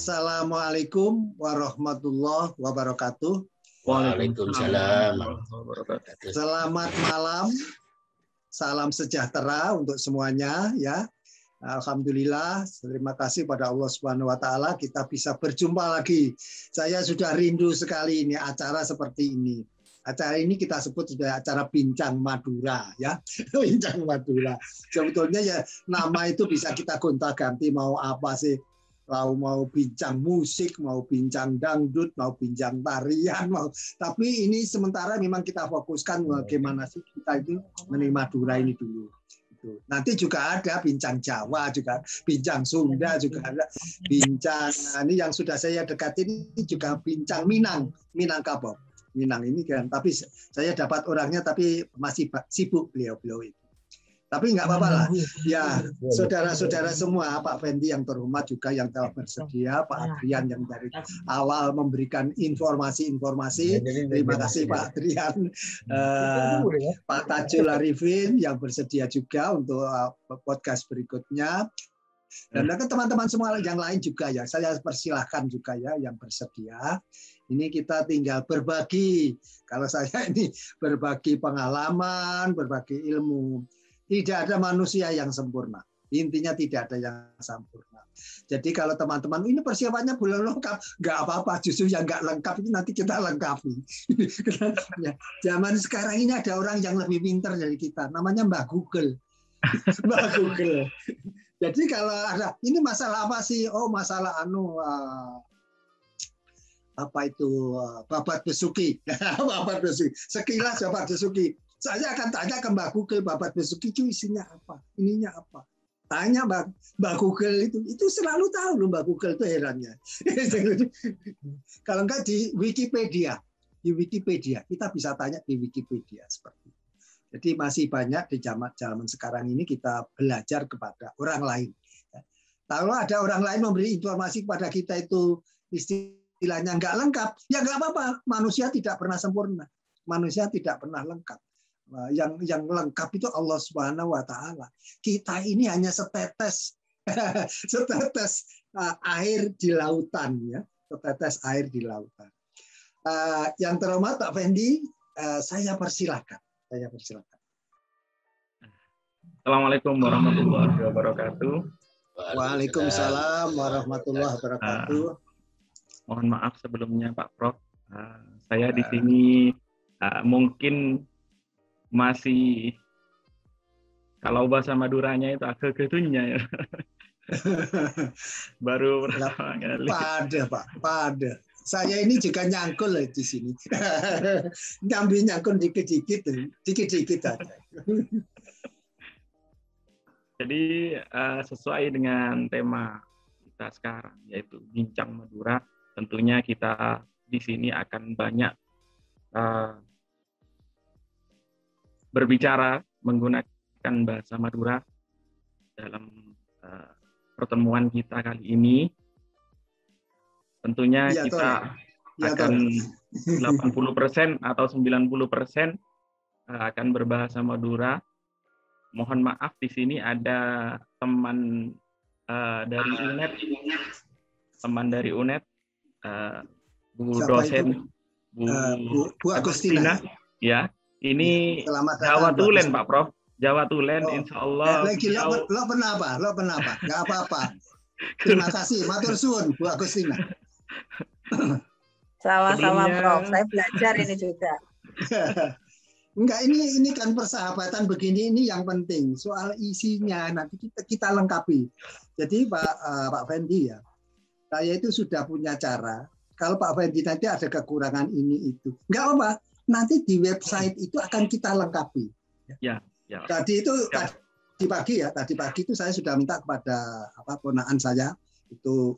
Assalamualaikum warahmatullahi wabarakatuh. Waalaikumsalam. Selamat malam, salam sejahtera untuk semuanya ya. Alhamdulillah, terima kasih pada Allah Subhanahu wa taala kita bisa berjumpa lagi. Saya sudah rindu sekali ini acara seperti ini. Acara ini kita sebut sebagai acara Bincang Madura ya. Bincang Madura. Sebetulnya ya nama itu bisa kita gonta-ganti mau apa sih? Mau bincang musik, mau bincang dangdut, mau bincang tarian, tapi ini sementara memang kita fokuskan bagaimana sih kita itu menerima Madura ini dulu. Nanti juga ada bincang Jawa, juga bincang Sunda, juga ada bincang ini yang sudah saya dekati ini juga bincang Minangkabau. Minang ini kan, tapi saya dapat orangnya tapi masih sibuk beliau itu. Tapi nggak apa-apa lah. Ya, saudara-saudara semua, Pak Fendi yang terhormat juga yang telah bersedia, Pak Adrian yang dari awal memberikan informasi-informasi. Terima kasih Pak Adrian. Pak Tajul Arifin yang bersedia juga untuk podcast berikutnya. Dan teman-teman semua yang lain juga ya, saya persilahkan juga ya yang bersedia. Ini kita tinggal berbagi. Kalau saya ini berbagi pengalaman, berbagi ilmu. Tidak ada manusia yang sempurna. Intinya tidak ada yang sempurna. Jadi kalau teman-teman ini persiapannya belum lengkap, nggak apa-apa. Justru yang nggak lengkap itu nanti kita lengkapi. Zaman sekarang ini ada orang yang lebih pintar dari kita. Namanya Mbak Google. Mbak Google. Jadi kalau ada ini masalah apa sih? Oh masalah apa itu babat besuki. Babat besuki. Sekilas babat besuki. Saya akan tanya ke Mbak Google, babat besuki itu isinya apa, ininya apa. Tanya Mbak Google itu selalu tahu loh Mbak Google itu herannya. Kalau enggak di Wikipedia kita bisa tanya di Wikipedia seperti itu. Jadi masih banyak di zaman sekarang ini kita belajar kepada orang lain. Kalau ada orang lain memberi informasi kepada kita itu istilahnya nggak lengkap, ya nggak apa-apa. Manusia tidak pernah sempurna, manusia tidak pernah lengkap. Yang lengkap itu Allah Subhanahu wa taala. Kita ini hanya setetes air di lautan ya, setetes air di lautan. Yang terhormat Pak Fendi, saya persilahkan. Assalamualaikum warahmatullahi wabarakatuh. Waalaikumsalam warahmatullahi wabarakatuh. Mohon maaf sebelumnya Pak Prof. Saya di sini mungkin masih kalau bahasa Maduranya itu agak ketunya ya. Baru pertama kali. Pada. Saya ini juga nyangkul di sini. Nyangkul dikit-dikit aja. Jadi sesuai dengan tema kita sekarang yaitu Bincang Madura, tentunya kita di sini akan banyak berbicara menggunakan bahasa Madura dalam pertemuan kita kali ini. Tentunya ya, kita akan 80% atau 90% akan berbahasa Madura. Mohon maaf di sini ada teman dari UNED, Bu dosen, Bu Agustina. Ya, ini Jawa Tulen Pak Prof. Jawa Tulen, insya Allah. Lagi lo pernah apa? Nggak apa-apa. Terima kasih, matur suwun Bu Agustina. Sama-sama Prof. Saya belajar ini juga. Enggak, ini kan persahabatan begini ini yang penting. Soal isinya nanti kita lengkapi. Jadi Pak Fendi ya, saya itu sudah punya cara. Kalau Pak Fendi nanti ada kekurangan ini itu, enggak apa-apa. Nanti di website itu akan kita lengkapi. Ya. Tadi pagi itu saya sudah minta kepada ponakan saya itu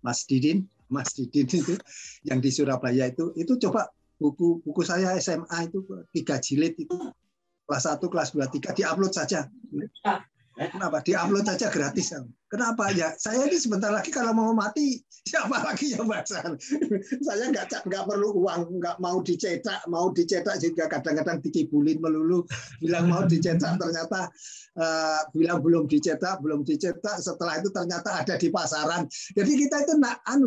Mas Didin itu yang di Surabaya itu coba buku saya SMA itu 3 jilid itu kelas 1, kelas 2, 3 diupload saja. Kenapa? Di-upload aja gratis. Kenapa? Ya, saya ini sebentar lagi kalau mau mati, siapa lagi yang baca? Saya nggak perlu uang, nggak mau dicetak juga kadang-kadang dikibulin melulu, bilang mau dicetak ternyata bilang belum dicetak. Setelah itu ternyata ada di pasaran. Jadi kita itu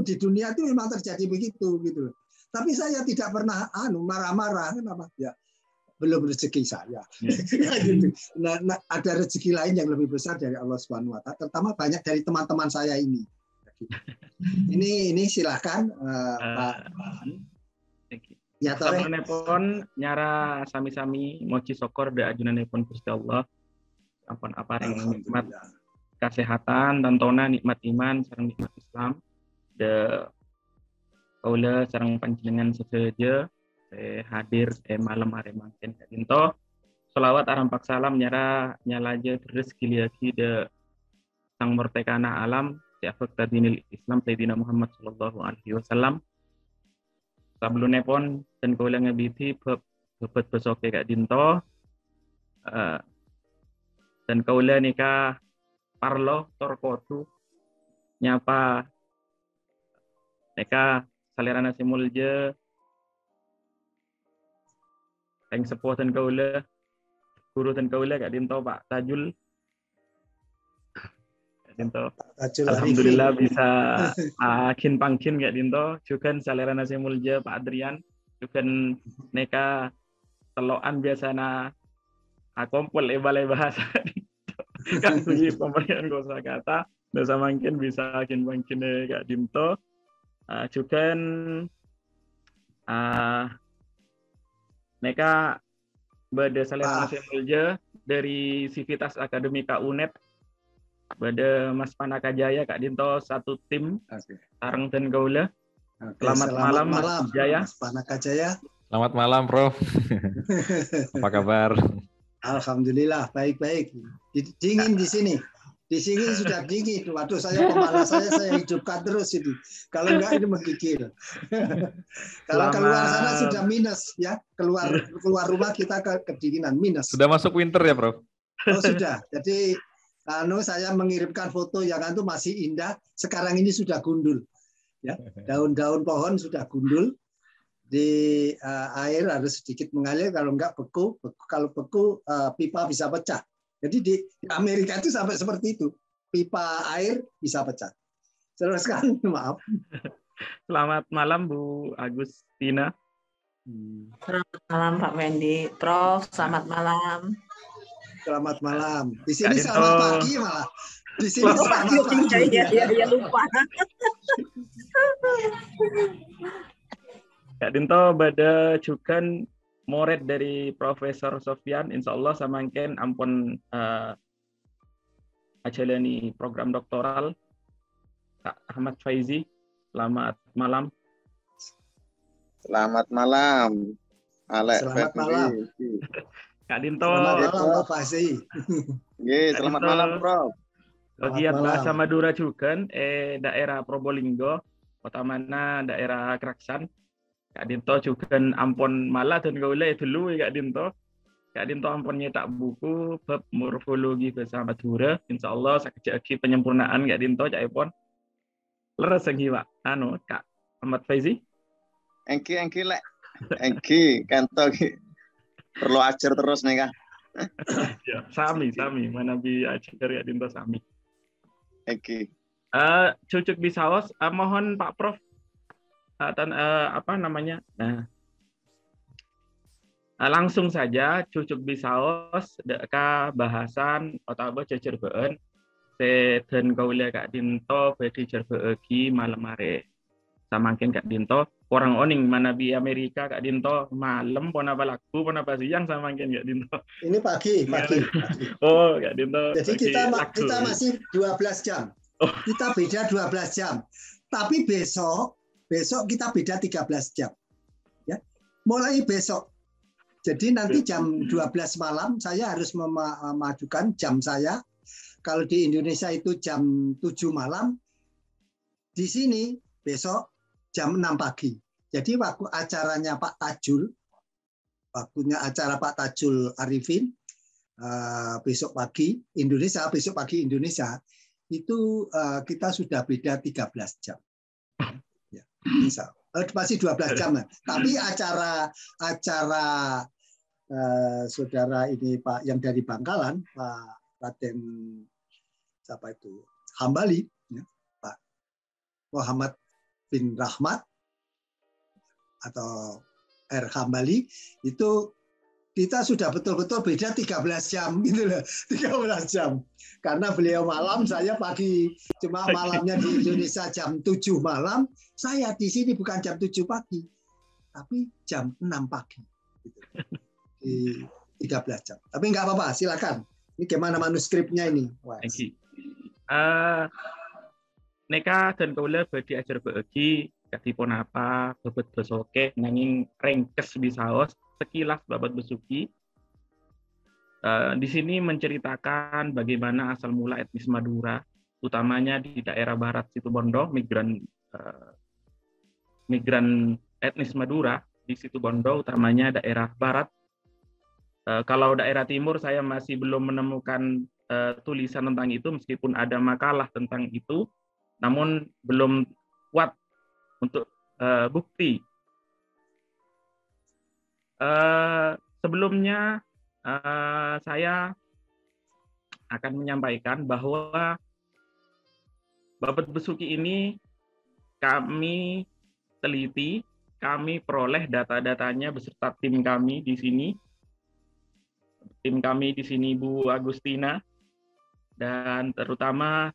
di dunia itu memang terjadi begitu gitu. Tapi saya tidak pernah marah-marah. Kenapa? Ya, belum rezeki saya. Gitu. Nah, ada rezeki lain yang lebih besar dari Allah Subhanahu wa taala, terutama banyak dari teman-teman saya ini. Ini silakan Pak. Ya, sampun nyara sami-sami moci sokor da ajunanipun Gusti Allah. Ampun apareng nikmat kesehatan dan tona nikmat iman sareng nikmat Islam. Da kaula sareng panjenengan sedaja hadir malam hari mangken kadinto selawat arampak salam nyalaja terus kiliaki de sang murtekana alam siafak tadinil Islam Sayyidina Muhammad sallallahu alaihi wasallam sablunepon dan kaula ngabiti bebet besoke kadinto dan kaula nikah parlo torkotu nyapa neka salerana simulje yang sepuh dan kaula guru dan kaula Kak Dinto Pak Tajul. Kak Dinto. Alhamdulillah bisa akin pangkin Kak Dinto. Juga salerana simulja Pak Adrian. Juga neka teloan biasana kompol lebale bahasa. Kan bunyi pemberian kosakata. Dasa mungkin bisa akin pangkin Kak Dinto. Juga mereka pada salerana simulja dari Sivitas Akademika UNED pada Mas Panaka Jaya Kak Dinto satu tim sareng dan gaula. Selamat malam Mas Jaya. Mas Panaka Jaya. Selamat malam Prof. Apa kabar? Alhamdulillah baik-baik. Dingin di sini. Di sini sudah dingin. Waduh, saya pemanas saya hidupkan terus ini. Kalau enggak ini menggigil. Kalau keluar sana sudah minus ya. Keluar rumah kita kedinginan minus. Sudah masuk winter ya, Prof? Oh, sudah. Jadi saya mengirimkan foto yang itu masih indah. Sekarang ini sudah gundul. Ya, daun-daun pohon sudah gundul. Di air harus sedikit mengalir, kalau enggak beku. Kalau beku pipa bisa pecah. Jadi di Amerika itu sampai seperti itu. Pipa air bisa pecah. Teruskan, maaf. Selamat malam Bu Agustina. Selamat malam Pak Wendy. Prof, selamat malam. Selamat malam. Di sini selamat pagi malah. Di sini selamat pagi. Ya lupa. Kak Dinto bada cukan murid dari Profesor Sofyan, insya Allah samangken ampun ajalani program doktoral. Kak Ahmad Faizi, selamat malam. Selamat malam. Selamat malam. Kak Dinto. Selamat malam Pak Faizi. Selamat malam Prof. Bagian bahasa Madura juga, daerah Probolinggo, kota mana daerah Kraksan. Kak Dinto juga ampun malah dan gaula dulu Kak Dinto. Kak Dinto ampun nyetak buku bab morfologi bahasa Madura. Insya Allah sakit penyempurnaan Kak Dinto cak ipon. Leres lagi Pak. Kak Ahmad Faizi. Engki lek. Engki kanto perlu ajar terus nih Kak. Ya, sami mana bi ajar Kak Dinto sami. Engki. Cucuk bisaos mohon Pak Prof apa namanya? Nah, langsung saja cucuk bisaos deka bahasan atau cecer beun dan kaula Kak Dinto bedi cerbeegi malam hari. Samangkin Kak Dinto orang oning mana bi Amerika Kak Dinto malam pon apa laku pon apa siang samangkin Kak Dinto. Ini pagi. Oh, Kak Dinto. Jadi kita masih 12 jam. Oh. Kita beda 12 jam. Tapi besok kita beda 13 jam. Ya. Mulai besok. Jadi nanti jam 12 malam saya harus memajukan jam saya. Kalau di Indonesia itu jam 7 malam. Di sini besok jam 6 pagi. Jadi waktu acaranya Pak Tajul, waktunya acara Pak Tajul Arifin, besok pagi Indonesia itu kita sudah beda 13 jam. Ya, bisa. Masih 12 jam. Tapi acara saudara ini Pak yang dari Bangkalan, Pak Raden siapa itu? Hambali, ya, Pak Muhammad bin Rahmat atau R. Hambali, itu kita sudah betul-betul beda 13 jam gitu loh. 13 jam. Karena beliau malam, saya pagi. Cuma malamnya di Indonesia jam 7 malam, saya di sini bukan jam 7 pagi, tapi jam 6 pagi. Gitu. Di 13 jam. Tapi nggak apa-apa, silakan. Ini gimana manuskripnya ini? Neka dan kaula badhe ajar bagi kadipun apa bebet besoke nanging ringkes bisaos sekilas babat besuki. Di sini menceritakan bagaimana asal mula etnis Madura, utamanya di daerah barat Situbondo, migran etnis Madura di Situbondo, utamanya daerah barat. Kalau daerah timur saya masih belum menemukan tulisan tentang itu, meskipun ada makalah tentang itu, namun belum kuat untuk bukti. Sebelumnya saya akan menyampaikan bahwa babat besuki ini kami teliti, kami peroleh data-datanya beserta tim kami di sini. Tim kami di sini Bu Agustina dan terutama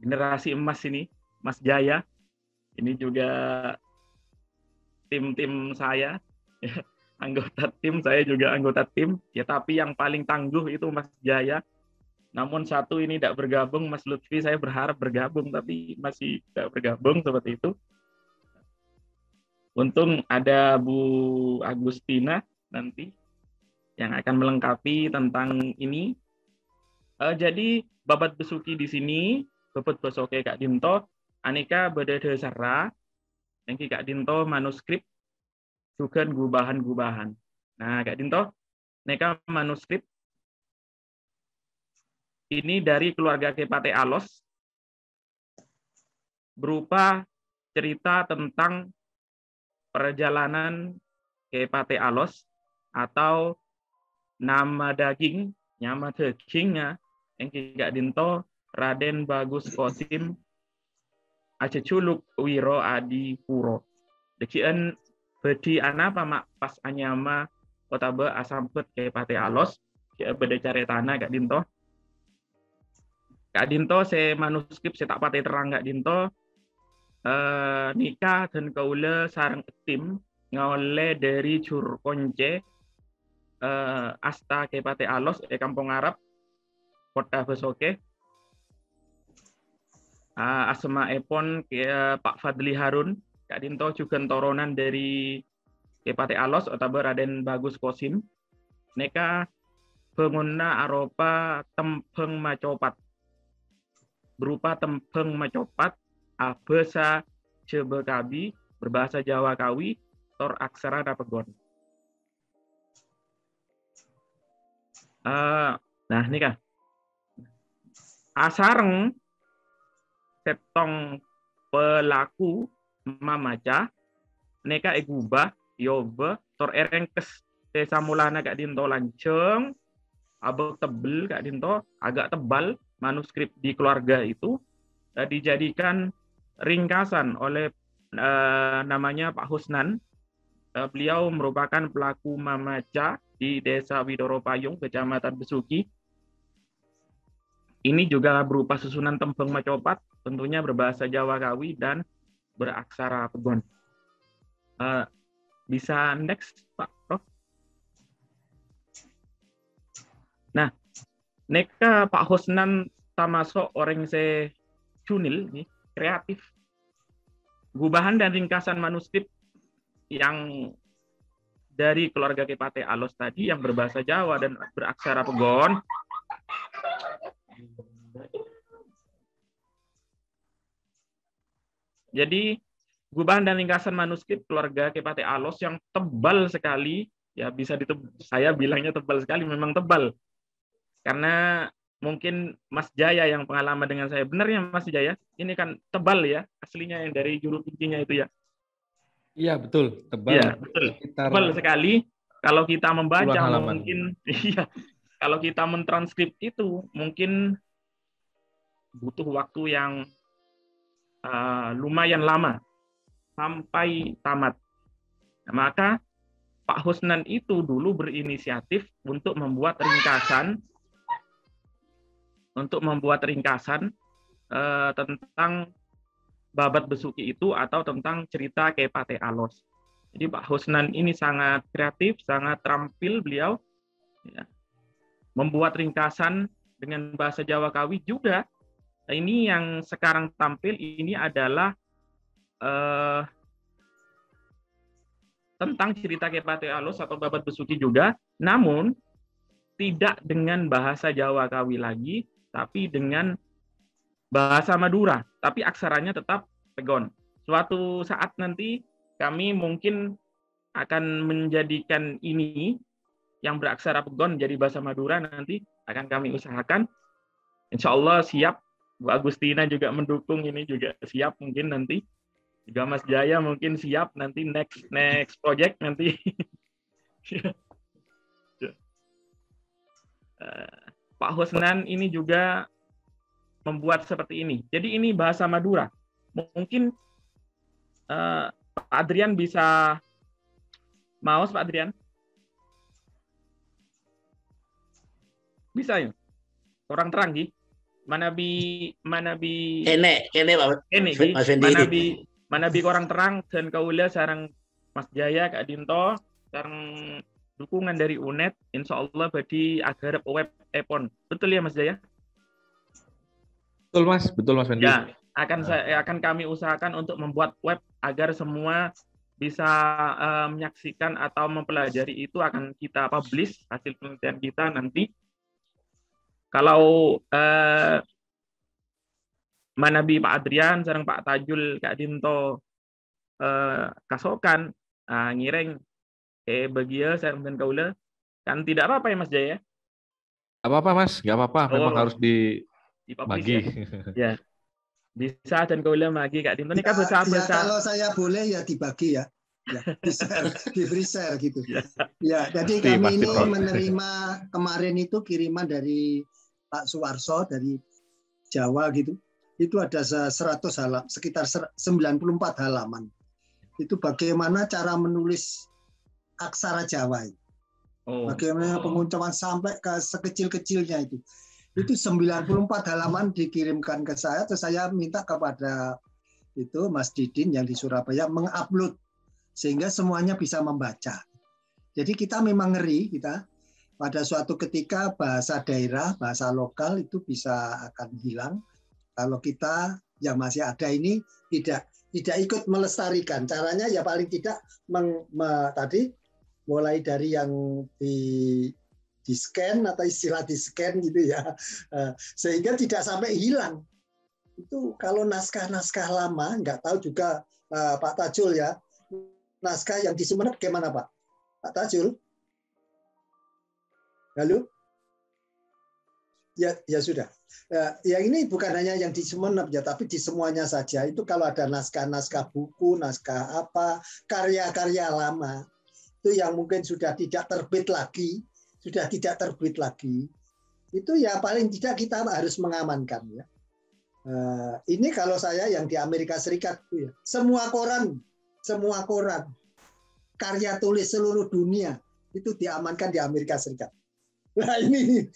generasi emas ini, Mas Jaya. Ini juga tim-tim saya. Anggota tim, saya juga anggota tim, ya, tapi yang paling tangguh itu Mas Jaya. Namun satu ini tidak bergabung, Mas Lutfi, saya berharap bergabung, tapi masih tidak bergabung seperti itu. Untung ada Bu Agustina nanti yang akan melengkapi tentang ini. Jadi babat besuki di sini, babat besoke Kak Dinto, aneka beda sara, yang Kak Dinto manuskrip juga gubahan-gubahan. Nah, Kak Dinto, neka manuskrip ini dari keluarga Kepate Alos berupa cerita tentang perjalanan Kepate Alos atau nama dagingnya yang Kak Dinto Raden Bagus Kosim Aceculuk Wiro Adi Puro. Dekian bedi anapa mak pas anyama kota be asampet Kepate Alos ya beda caretana Kak Dinto. Kak Dinto se manuskrip se tak pate terang Kak Dinto nikah dan kaula sareng tim ngole dari Curkonce asta Kepate Alos Kampung Arab kota Besoke. Asma epon Pak Fadli Harun Kak Dinto juga toronan dari Kepate Alos atau Raden Bagus Kosim. Neka penguna aropa tempeng macopat. Berupa tempeng macopat, abesa cebekabi, berbahasa Jawa Kawi, tor aksara dapegon. Nah, ini kan. Asareng setong pelaku mamaca neka egubah yoba tor erengkes desa mulana Kak Dinto lanceng abang tebel Kak Dinto agak tebal manuskrip di keluarga itu dijadikan ringkasan oleh namanya Pak Husnan. Beliau merupakan pelaku mamaca di desa Widoro Payung Kecamatan Besuki. Ini juga berupa susunan tempeng macopat, tentunya berbahasa Jawa Kawi dan beraksara Pegon. Bisa next, Pak Prof. Nah, neka Pak Husnan tamasok orang se cunil nih, kreatif. Gubahan dan ringkasan manuskrip yang dari keluarga Kepate Alos tadi yang berbahasa Jawa dan beraksara Pegon. Jadi gubahan dan ringkasan manuskrip keluarga Kepate Alos yang tebal sekali ya bisa saya bilangnya tebal sekali, memang tebal. Karena mungkin Mas Jaya yang pengalaman dengan saya. Benar ya Mas Jaya? Ini kan tebal ya, aslinya yang dari juru kuncinya itu ya. Iya, betul. Tebal. Iya, betul. Tebal sekali. Kalau kita membaca mungkin iya. Kalau kita mentranskrip itu mungkin butuh waktu yang lumayan lama sampai tamat. Nah, maka Pak Husnan itu dulu berinisiatif untuk membuat ringkasan tentang babat besuki itu atau tentang cerita Kepate Alos. Jadi Pak Husnan ini sangat kreatif, sangat terampil beliau, ya, membuat ringkasan dengan bahasa Jawa Kawi juga. Nah, ini yang sekarang tampil ini adalah tentang cerita Kepate Alos atau babat besuki juga, namun tidak dengan bahasa Jawa Kawi lagi, tapi dengan bahasa Madura, tapi aksaranya tetap Pegon. Suatu saat nanti kami mungkin akan menjadikan ini yang beraksara Pegon jadi bahasa Madura, nanti akan kami usahakan. Insya Allah siap. Bu Agustina juga mendukung ini, juga siap mungkin nanti. Juga Mas Jaya mungkin siap nanti next project nanti. Pak Husnan ini juga membuat seperti ini. Jadi ini bahasa Madura. Mungkin Pak Adrian bisa maus, Pak Adrian? Bisa ya? Orang terang Gi. Mana bi Kene Pak Mas Fendi. Mana bi orang terang dan kaula sarang Mas Jaya Kak Dinto sarang dukungan dari UNED, insya Allah badi agar web epon. Betul ya Mas Jaya? Betul Mas Fendi. Ya, akan kami usahakan untuk membuat web agar semua bisa menyaksikan atau mempelajari itu, akan kita publish hasil penelitian kita nanti. Kalau Manabi Pak Adrian, sarang Pak Tajul, Kak Dinto kasokan, ngireng bagia sarang dan kaula, kan tidak apa-apa ya Mas Jaya? Apa-apa Mas, nggak apa-apa. Memang harus dibagi. Ya. Bisa dan kaula bagi Kak Dinto. Ini kan besar. Kalau saya boleh ya dibagi ya. Ya, di share gitu. Ya, jadi kami ini menerima kemarin itu kiriman dari Pak Suwarso dari Jawa gitu. Itu ada 100 halaman, sekitar 94 halaman. Itu bagaimana cara menulis aksara Jawa itu. Bagaimana pengucapan sampai ke sekecil-kecilnya itu. Itu 94 halaman dikirimkan ke saya, terus saya minta kepada itu Mas Didin yang di Surabaya mengupload sehingga semuanya bisa membaca. Jadi kita memang ngeri kita pada suatu ketika bahasa daerah, bahasa lokal itu bisa akan hilang kalau kita yang masih ada ini tidak ikut melestarikan. Caranya ya paling tidak tadi mulai dari yang di scan atau istilah di scan gitu ya, sehingga tidak sampai hilang. Itu kalau naskah-naskah lama, nggak tahu juga Pak Tajul ya, naskah yang di Sumeneb gimana Pak? Pak Tajul? Halo? Ya sudah. Ya ini bukan hanya yang di Sumeneb ya, tapi di semuanya saja. Itu kalau ada naskah-naskah buku, naskah apa, karya-karya lama, itu yang mungkin sudah tidak terbit lagi, itu ya paling tidak kita harus mengamankan ya. Ini kalau saya yang di Amerika Serikat itu ya, semua koran, karya tulis seluruh dunia itu diamankan di Amerika Serikat. Nah ini,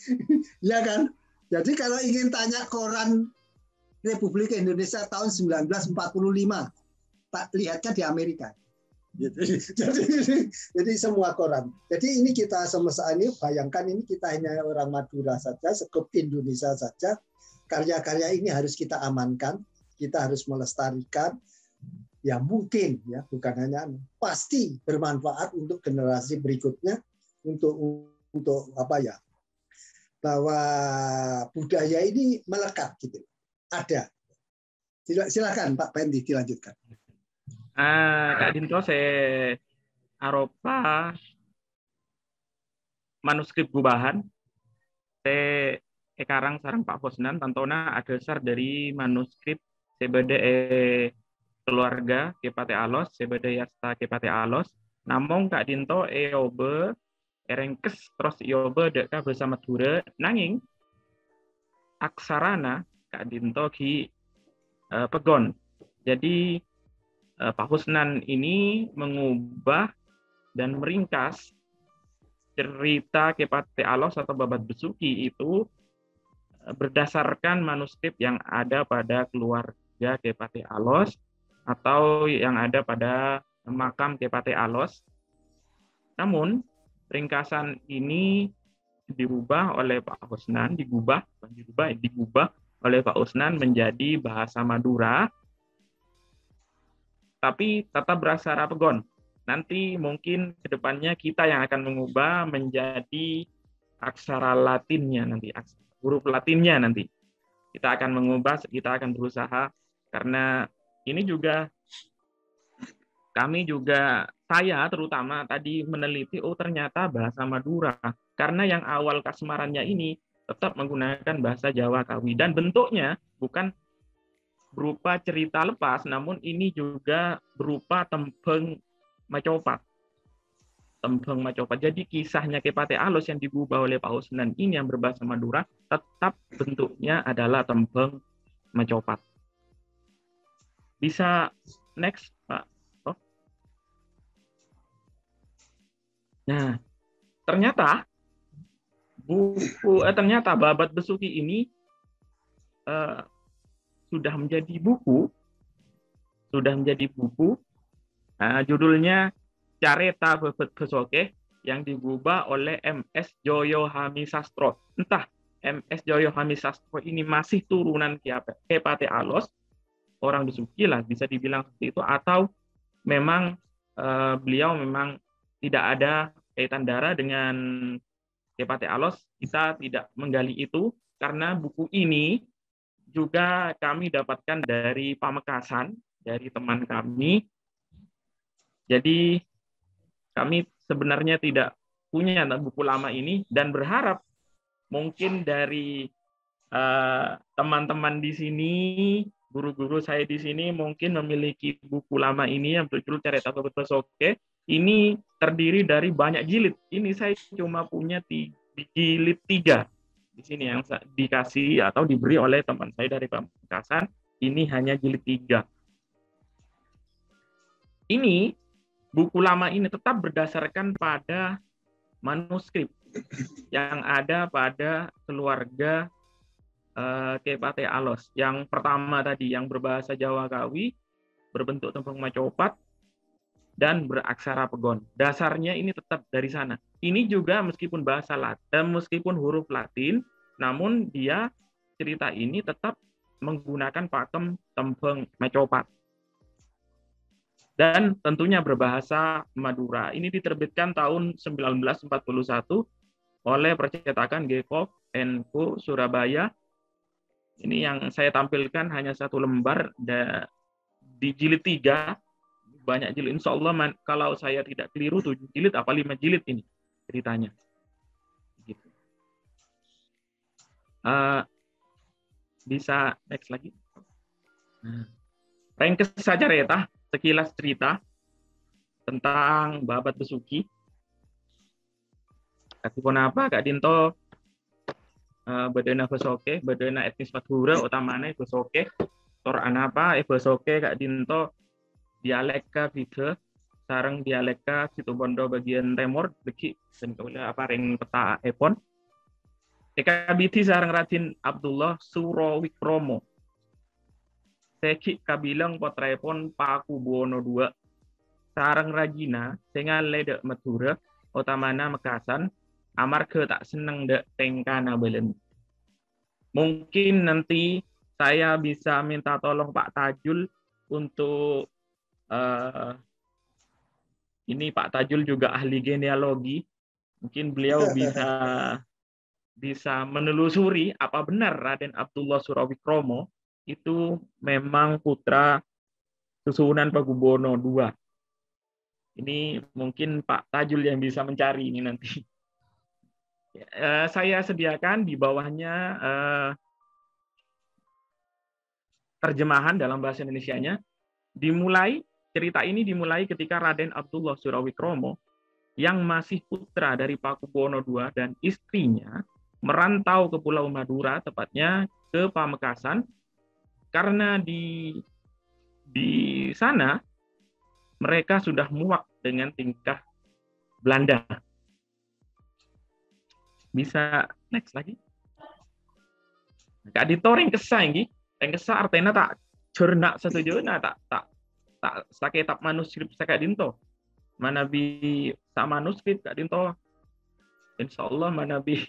ya kan? Jadi kalau ingin tanya koran Republik Indonesia tahun 1945, Pak lihatnya di Amerika. Jadi semua koran. Jadi ini kita semesta ini bayangkan ini kita hanya orang Madura saja, sekup Indonesia saja. Karya-karya ini harus kita amankan, kita harus melestarikan. Ya mungkin ya, bukan hanya pasti bermanfaat untuk generasi berikutnya, untuk apa ya, bahwa budaya ini melekat gitu, ada. Silakan Pak Pendi dilanjutkan. Kak Dinto saya Aropa manuskrip gubahan sekarang sarang Pak Hosnan tantona ada dasar dari manuskrip sebede keluarga Kepate Alos sebede yasta Kepate Alos namong Kak Dinto eobe erengkes terus iobe deka bersama Madura nanging aksarana Kak Dinto ki pegon. Jadi Pak Husnan ini mengubah dan meringkas cerita Kepate Alos atau Babat Besuki itu berdasarkan manuskrip yang ada pada keluarga Kepate Alos atau yang ada pada makam Kepate Alos. Namun ringkasan ini dirubah oleh Pak Husnan, digubah oleh Pak Husnan menjadi bahasa Madura, tapi tetap bersara pegon. Nanti mungkin kedepannya kita yang akan mengubah menjadi aksara Latinnya nanti, huruf Latinnya nanti. Kita akan mengubah, kita akan berusaha, karena ini juga kami juga, saya terutama tadi meneliti, oh ternyata bahasa Madura. Karena yang awal kasmarannya ini tetap menggunakan bahasa Jawa Kawi. Dan bentuknya bukan berupa cerita lepas, namun ini juga berupa tembeng macopat. Tembeng macopat. Jadi kisahnya Kepate Alos yang digubah oleh Pak Husnan ini yang berbahasa Madura, tetap bentuknya adalah tembeng macopat. Bisa next, Pak. Nah, ternyata ternyata Babat Besuki ini sudah menjadi buku. Judulnya Careta Babat Besuki yang digubah oleh MS Joyo Hamisastro. Entah MS Joyo Hamisastro ini masih turunan Kepate Alos, orang Besuki lah bisa dibilang seperti itu, atau memang beliau memang tidak ada kaitan darah dengan Kepate Alos. Kita tidak menggali itu karena buku ini juga kami dapatkan dari Pamekasan, dari teman kami. Jadi kami sebenarnya tidak punya buku lama ini dan berharap mungkin dari teman-teman di sini, guru-guru saya di sini mungkin memiliki buku lama ini yang berjudul Careta Babat Besuki. Ini terdiri dari banyak jilid. Ini saya cuma punya jilid 3 di sini yang dikasih atau diberi oleh teman saya dari Pamekasan. Ini hanya jilid 3. Ini buku lama ini tetap berdasarkan pada manuskrip yang ada pada keluarga Kepate Alos. Yang pertama tadi yang berbahasa Jawa Kawi, berbentuk tembung macopat dan beraksara pegon. Dasarnya ini tetap dari sana. Ini juga meskipun bahasa Latin, meskipun huruf Latin, namun dia cerita ini tetap menggunakan pakem tembung macopat. Dan tentunya berbahasa Madura. Ini diterbitkan tahun 1941 oleh percetakan Gekov & Co Surabaya. Ini yang saya tampilkan hanya 1 lembar di jilid 3. Banyak jilid. Insya Allah kalau saya tidak keliru 7 jilid apa 5 jilid ini ceritanya. Gitu. Bisa next lagi. Ringkes saja Reta, sekilas cerita tentang Babat Besuki. Kasipun apa Kak Dinto bedena Besuki, bedena etnis Madura utamanya Besuki. Tor anapa Besuki Kak Dinto dialeka bida sareng dialeka Situbondo bagian timur beki dan kemudian apa ring peta epon ekabiti sareng Raden Abdullah Surawikromo seki kabilang potraipun Pakubuwono II sareng Ragina dengan ledek Madura utamana Mekasan amarga tak seneng dek tengkana belen. Mungkin nanti saya bisa minta tolong Pak Tajul untuk ini Pak Tajul juga ahli genealogi, mungkin beliau bisa menelusuri apa benar Raden Abdullah Surawikromo itu memang putra susunan Pakubuwono II. Ini mungkin Pak Tajul yang bisa mencari ini nanti. Saya sediakan di bawahnya terjemahan dalam bahasa Indonesianya. Cerita ini dimulai ketika Raden Abdullah Surawikromo yang masih putra dari Pakubuwono II dan istrinya merantau ke Pulau Madura, tepatnya ke Pamekasan, karena di sana mereka sudah muak dengan tingkah Belanda. Bisa next lagi. Kak Dito ringkesa ini, ringkesa artinya tak cernak setujuna tak sakit tak manuskrip Kak Dinto. Manabi tak manuskrip Kak Dinto. Insyaallah manabi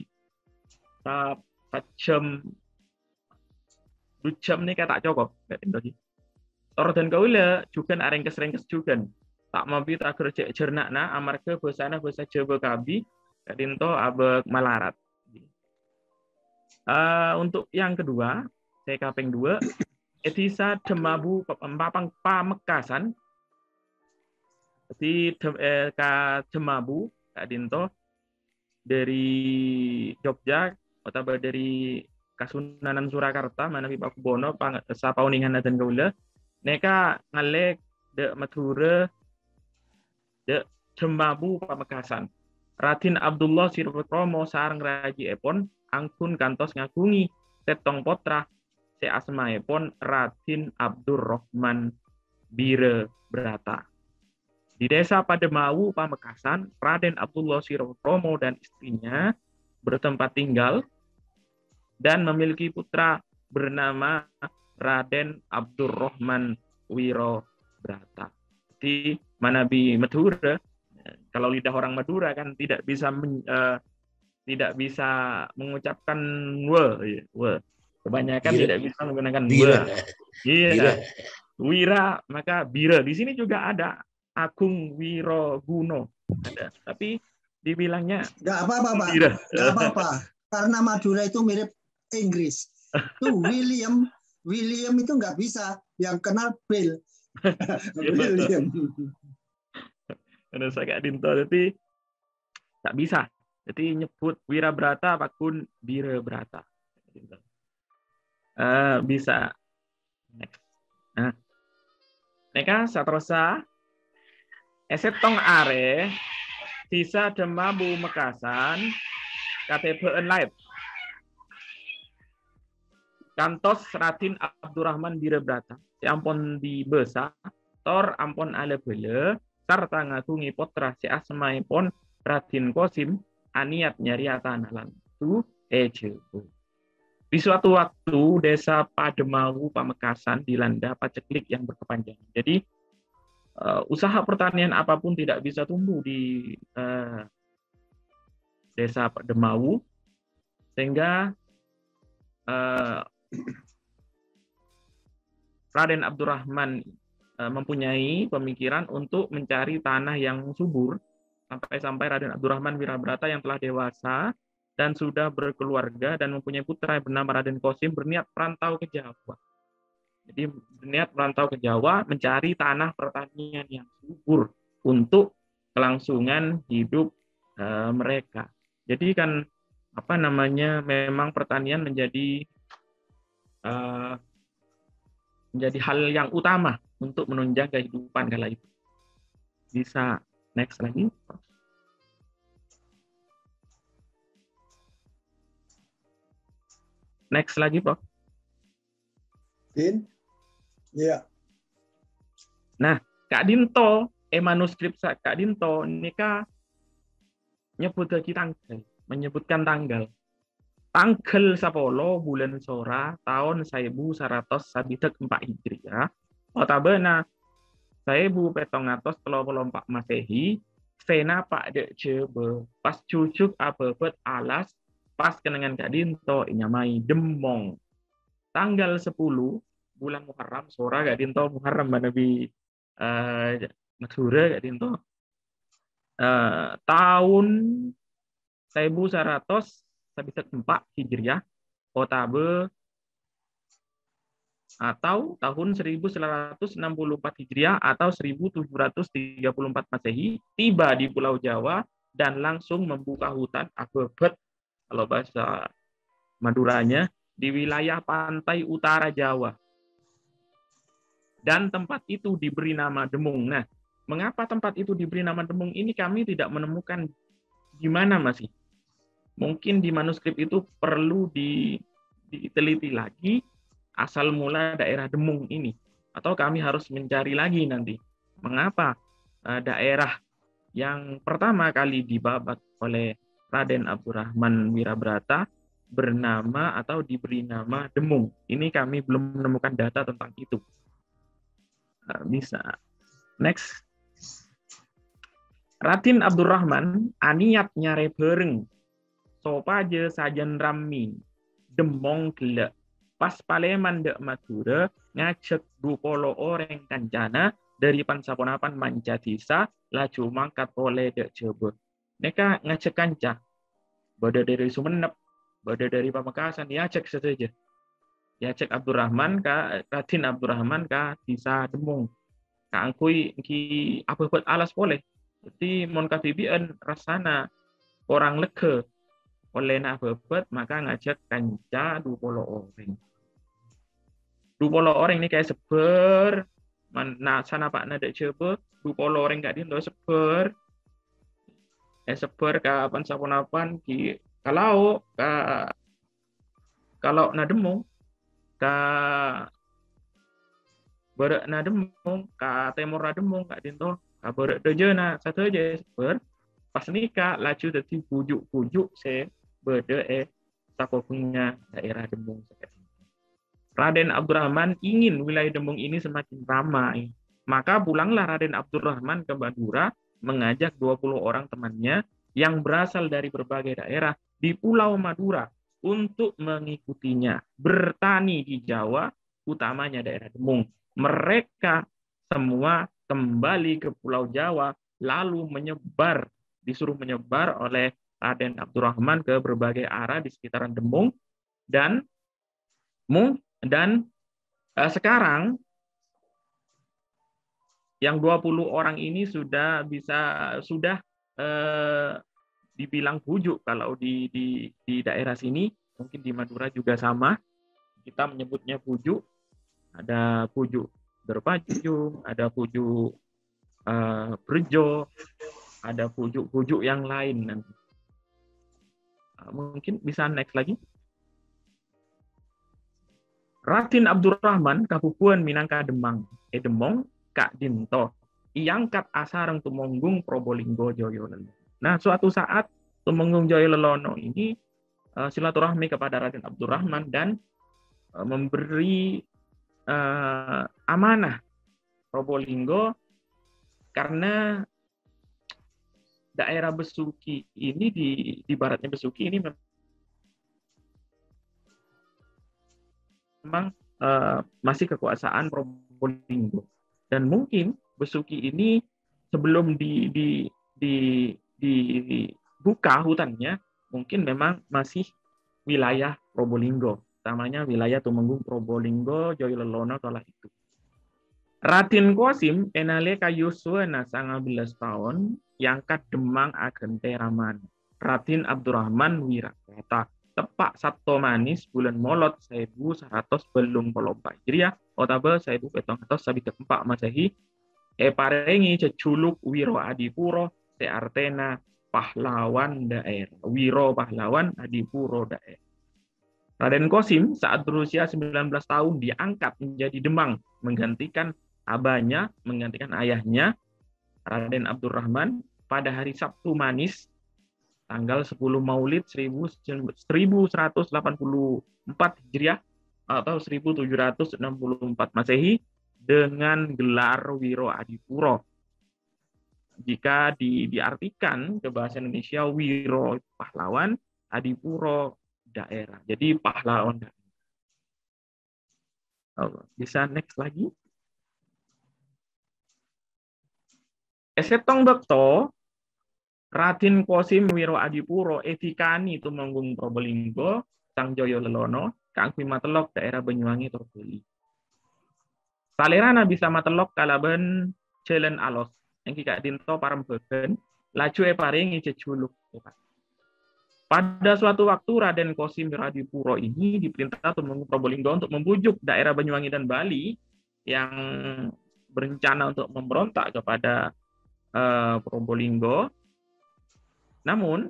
tak jam nih tak cukup Kak Dinto. Tor dan kaula juga ringkes juga. Tak mabi tak kerja jernakna amarga bosana basa Jawa kabi Kak Dinto abek malarat. Untuk yang kedua, saya kaping 2, Etisa Demabu Pamekasan. Di Demabu Kak Dinto dari Jogja atau dari Kasunanan Surakarta manapi Pakubuwono sapauningan dan kaula neka ngalek de Madura de Demabu Pamekasan. Raden Abdullah Surawikromo sareng raji epon angkun kantos ngagungi setong potra se asmaepon Raden Abdurrahman Birebrata. Di desa Pademau Pamekasan, Raden Abdullah Surawikromo dan istrinya bertempat tinggal dan memiliki putra bernama Raden Abdurrahman Wirobrata. Di manabi Madura, kalau lidah orang Madura kan tidak bisa mengucapkan we. Kebanyakan tidak bisa menggunakan we. Iya. Wira maka bira. Di sini juga ada Agung Wiroguno. Ada. Tapi dibilangnya nggak apa-apa, Pak. Nggak apa-apa. Karena Madura itu mirip Inggris. Itu William itu nggak bisa. Yang kenal Bill. William. Karena saya Kak Dinto, tapi tak bisa. Jadi nyebut Wirabrata apapun Birebrata. Bisa. Next. Nah. Neka satrosa esetong are Desa Demabu Mekasan KTBN Live. Kantos Raden Abdurrahman Birebrata. Si ampun di besa tor ampun ale bele sarta ngagungi potra si asmaipun Raden Kosim aniat nyariatan lan tu ejebu. Di suatu waktu desa Pademau Pamekasan dilanda paceklik yang berkepanjangan. Jadi usaha pertanian apapun tidak bisa tumbuh di desa Pademau, sehingga Raden Abdurrahman mempunyai pemikiran untuk mencari tanah yang subur, sampai Raden Abdurrahman Wirebrata yang telah dewasa dan sudah berkeluarga dan mempunyai putra yang bernama Raden Kosim berniat merantau ke Jawa. Jadi berniat merantau ke Jawa mencari tanah pertanian yang subur untuk kelangsungan hidup mereka. Jadi kan memang pertanian menjadi hal yang utama untuk menunjang kehidupan kala itu. Bisa next lagi. Next lagi, Pak. Din? Iya. Nah, Kak Dinto, manuskrip Kak Dinto nika menyebutkan tanggal. Tanggal 10 bulan Sora tahun 1134 Hijriah. Otabena 1734 Masehi, Sena Pak Dek Jebe, pas cucuk abebet alas pas kenangan Kak Dinto inyamai Demong. Tanggal 10 bulan Muharram, Sora Kak Dinto Muharram Nabi Madura Kak Dinto. Tahun 1134 Hijriah, Otabe atau tahun 1964 Hijriah atau 1734 Masehi tiba di Pulau Jawa dan langsung membuka hutan abebet kalau bahasa Maduranya, di wilayah pantai utara Jawa. Dan tempat itu diberi nama Demung. Nah, mengapa tempat itu diberi nama Demung ini kami tidak menemukan di mana masih. Mungkin di manuskrip itu perlu diteliti lagi asal mula daerah Demung ini. Atau kami harus mencari lagi nanti. Mengapa daerah yang pertama kali dibabat oleh Raden Abdurrahman Wirabrata bernama atau diberi nama Demung. Ini kami belum menemukan data tentang itu. Bisa. Next. Raden Abdurrahman aniat nyare bereng. Sopaje sajen rami. Demong gelek. Pas paleman dek Madura ngajak 20 orang kancana dari pansaponapan manca desa laju mangkat oleh dek Jebur. Mereka ngajak kanca. Bada dari Sumenep, bada dari Pamekasan, diajak saja. Diajak Abdurrahman ka Raden Abdurrahman ka desa Demung. Ka angkui ki apa buat alas boleh. Jadi mon kabibian rasana orang lega oleh nak bebet maka ngajak kanca 20 orang. 20 orang ini kayak seber mana sana Pak Nada Jebur 20 orang gak dindo seber. Seber ka pansaponapan ki kalau Nademung ka berek Nademung ka Timur Nademung ka dinto ka berek dejena satu aja seber pas nikah laju dadi pujuk-pujuk se bede sakokungnya daerah Demung. Raden Abdurrahman ingin wilayah Demung ini semakin ramai. Maka pulanglah Raden Abdurrahman ke Madura mengajak 20 orang temannya yang berasal dari berbagai daerah di Pulau Madura untuk mengikutinya bertani di Jawa, utamanya daerah Demung. Mereka semua kembali ke Pulau Jawa lalu disuruh menyebar oleh Raden Abdurrahman ke berbagai arah di sekitaran Demung dan sekarang yang 20 orang ini sudah dibilang pujuk kalau di daerah sini, mungkin di Madura juga sama. Kita menyebutnya pujuk. Ada pujuk Berpajung, ada pujuk Berjo, ada pujuk-pujuk yang lain nanti. Mungkin bisa next lagi. Raden Abdurrahman kapupuan Minangka Demang, Demong Kak Dinto, iangkat asareng Tumenggung Probolinggo Joyolelono. Nah, suatu saat Tumenggung Joyolelono ini silaturahmi kepada Raden Abdurrahman dan memberi amanah Probolinggo karena daerah Besuki ini di baratnya Besuki ini memang masih kekuasaan Probolinggo dan mungkin Besuki ini sebelum dibuka hutannya mungkin memang masih wilayah Probolinggo, utamanya wilayah Tumenggung Probolinggo Joyolelono kala itu. Raden Qasim enale kayuswana 19 tahun yangkat Demang agente raman. Raden Abdurrahman Wirabrata tepak Sabto Manis bulan Molot 1184 Hijriah otabe 1700 sabit 4 Masehi parengi jejuluk Wiro Adipuro seartena pahlawan daerah. Wiro pahlawan Adipuro daerah. Raden Qasim saat berusia 19 tahun diangkat menjadi Demang menggantikan ayahnya Raden Abdurrahman pada hari Sabtu Manis tanggal 10 Maulid 1184 Hijriah atau 1764 Masehi dengan gelar Wiro Adipuro. Jika diartikan ke bahasa Indonesia Wiro pahlawan, Adipuro daerah. Jadi pahlawan daerah. Bisa next lagi. Esetong bekto Raden Qasim Wiro Adipuro etikani Tumenggung Probolinggo Sang Joyolelono kangpi matelok daerah Banyuwangi Torbeli. Salerana bisa matelok kalaben Jalan Alos yang kikak dinto parembegen laju paringi jejuluk. Pada suatu waktu Raden Kosim Wiradipuro ini diperintah Tumenggung Probolinggo untuk membujuk daerah Banyuwangi dan Bali yang berencana untuk memberontak kepada Probolinggo. Namun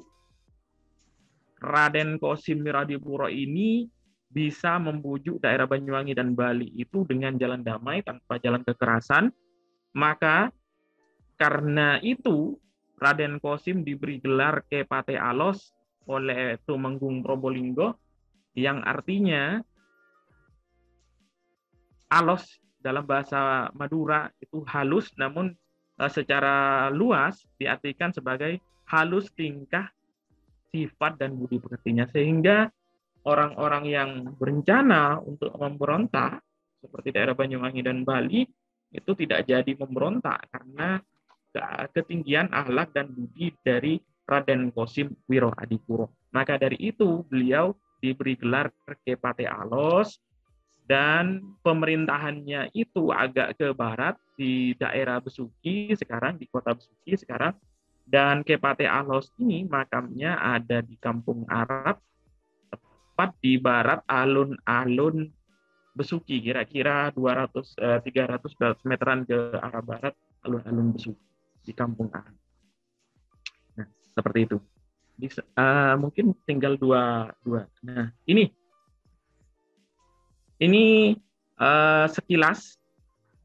Raden Kosim Wiradipuro ini bisa membujuk daerah Banyuwangi dan Bali itu dengan jalan damai tanpa jalan kekerasan. Maka karena itu Raden Kosim diberi gelar Kepate Alos oleh Tumenggung Probolinggo, yang artinya alos dalam bahasa Madura itu halus, namun secara luas diartikan sebagai halus tingkah, sifat, dan budi pekertinya. Sehingga orang-orang yang berencana untuk memberontak seperti daerah Banyuwangi dan Bali itu tidak jadi memberontak karena ketinggian akhlak dan budi dari Raden Kosim Wiradipuro. Maka dari itu beliau diberi gelar Kepate Alos, dan pemerintahannya itu agak ke barat di daerah Besuki sekarang, di kota Besuki sekarang. Dan Kepate Alos ini makamnya ada di Kampung Arab, tepat di barat alun-alun Besuki, kira-kira 300 meteran ke arah barat alun-alun Besuki di Kampung Arab. Nah, seperti itu. Mungkin tinggal dua. Nah, ini sekilas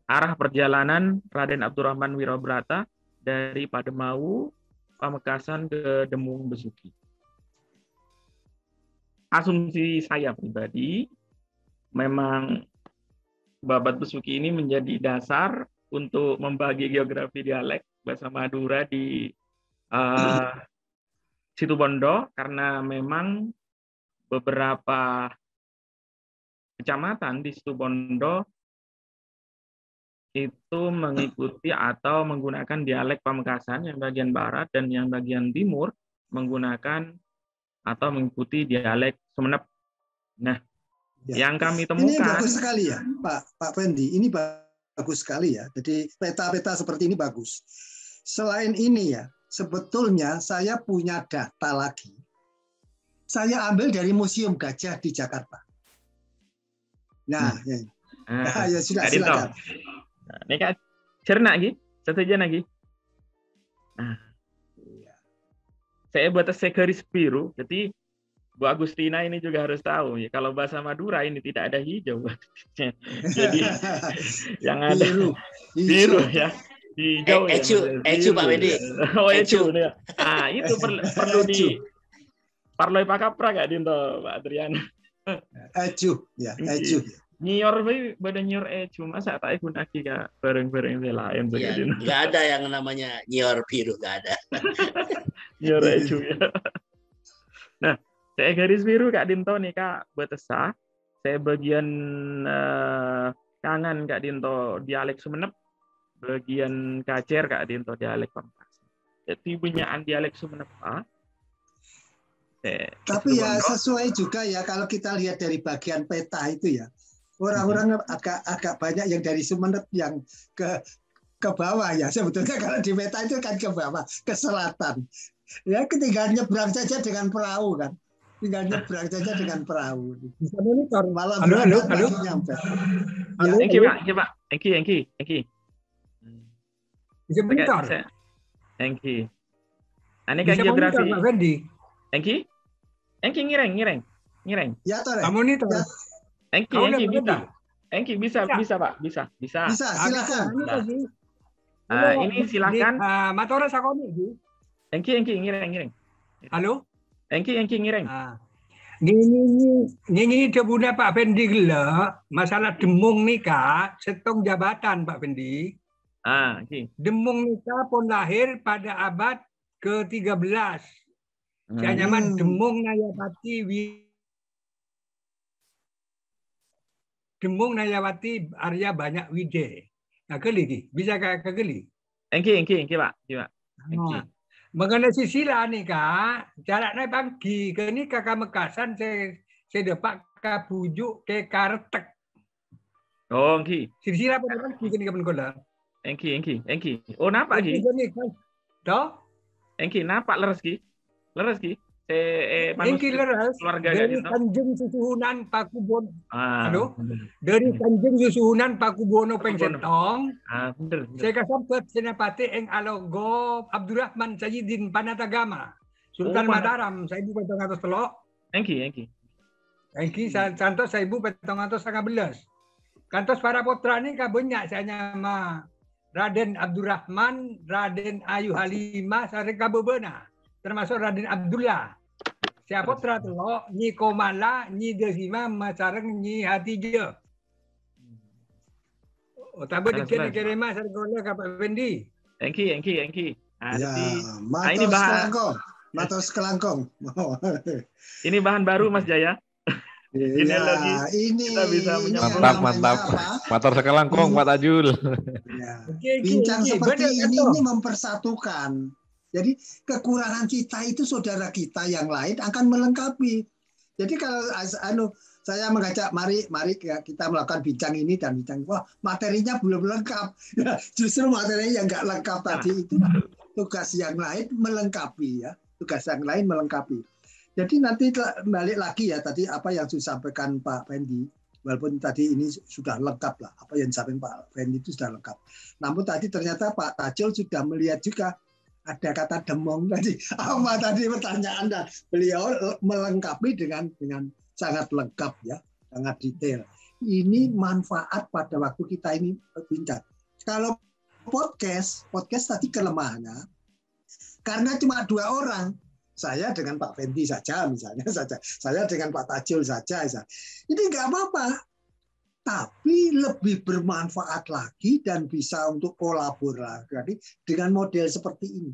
arah perjalanan Raden Abdurrahman Wirabrata dari Pademau, Pamekasan ke Demung Besuki. Asumsi saya pribadi, memang Babat Besuki ini menjadi dasar untuk membagi geografi dialek bahasa Madura di Situbondo, karena memang beberapa kecamatan di Situbondo itu mengikuti atau menggunakan dialek Pamekasan yang bagian barat, dan yang bagian timur menggunakan atau mengikuti dialek Sumenep. Nah, yang kami temukan ini bagus sekali ya, Pak Fendi. Ini bagus sekali ya. Jadi peta-peta seperti ini bagus. Selain ini ya, sebetulnya saya punya data lagi. Saya ambil dari Museum Gajah di Jakarta. Nah, ya sudah, silakan. Nah, ini kan cerna lagi, satu aja lagi. Nah, saya buat garis biru, jadi Bu Agustina ini juga harus tahu ya, kalau bahasa Madura ini tidak ada hijau. Jadi yang ada biru ya. Hijau Ecu Pak Wedi. Oh, ecu. Ah, itu perlu di Parloi Pak Kapra gak dinto Pak Adriana. Ecu ya, ecu. Nyior badan nyior ecu, masa tak ikut lagi kak bareng-bareng lain ya, nggak ada yang namanya nyior biru, nggak ada. Nyior ecu ya. Nah, saya garis biru Kak Dinto nih Kak Betesa. Saya bagian kangen Kak Dinto dialek Sumenep, bagian kacer Kak Dinto dialek Pamekasan. Jadi punyaan dialek Sumenep Pak. Tapi ya sesuai juga ya, kalau kita lihat dari bagian peta itu ya, orang-orang agak banyak yang dari Sumenep yang ke bawah ya. Sebetulnya kalau di peta itu kan ke bawah, ke selatan. Ya, tinggal nyebrang saja dengan perahu kan. Tinggal nyebrang saja dengan perahu. Bisa monitor. Malah halo. Nyampe. Ya, Pak. Engki. Bisa monitor. Engki. Ini kan geografi. Pak Fendi. Engki ngireng. Ya, Tore. Monitor. Ya. Engki bisa. Engki bisa Pak. Bisa. Bisa, silakan. Ini silakan. Matora sakoni. Engki ngireng. Halo? Engki ngireng. Ini debuna Pak Fendi gila, masalah Demung nikah, setong jabatan Pak Fendi. Engki. Demung nikah pun lahir pada abad ke-13. Nyaman Demung Nayawati Arya Banyak Wide. Nah, geli bisa kayak geli. Engki Pak. Engki. Mengenai sila nih Kak, jaraknya pagi ke ini Kakak Mekasan saya dapat ke bujuk ke Kartek. Oh, Engki. Sila pada pagi ke ini kapan kola? Engki. Oh, napa Ki? Toh? Engki napa leres Ki? Engki leres keluarga dari gitu. Kanjeng Susuhunan Pakubono. Ah, Halo? bener. Dari Kanjeng Susuhunan Pakubono Pengsetong. Bener. Saya kasambet senapati eng alogo Abdurrahman Sayyidin Panatagama. Sultan Mataram, 1200 telok. Engki. Engki cantos 1211. Kantos para putra ini kabanyak saya nama Raden Abdurrahman, Raden Ayu Halimah, sareng kabebena. Termasuk Raden Abdullah. Siapa putra telok, Nyi Komala, Nyi Desima, Masareng, Nyi Hatijah. Tabe dikirim-kirim sareng kula ka Pak Fendi. Engki. Ya, ini bahan matos kelangkong. ini bahan baru Mas Jaya. Genealogi kita bisa menyambung. Mantap. Matur sekelangkong Pak Tajul. Ya. Bincang seperti ini mempersatukan. Jadi kekurangan kita itu saudara kita yang lain akan melengkapi. Jadi kalau saya mengajak mari kita melakukan bincang ini dan bincang, wah materinya belum lengkap. Justru materi yang nggak lengkap tadi itu tugas yang lain melengkapi ya. Tugas yang lain melengkapi. Jadi nanti balik lagi ya tadi apa yang disampaikan Pak Fendi. Walaupun tadi ini sudah lengkap lah. Apa yang disampaikan Pak Fendi itu sudah lengkap. Namun tadi ternyata Pak Tajul sudah melihat juga ada kata demong tadi. Apa tadi pertanyaan dan beliau melengkapi dengan sangat lengkap ya, sangat detail. Ini manfaat pada waktu kita ini bincang. Kalau podcast tadi kelemahannya karena cuma 2 orang. Saya dengan Pak Fendi saja misalnya saja. Saya dengan Pak Tajul saja. Ini nggak apa-apa. Tapi lebih bermanfaat lagi dan bisa untuk kolaborasi dengan model seperti ini.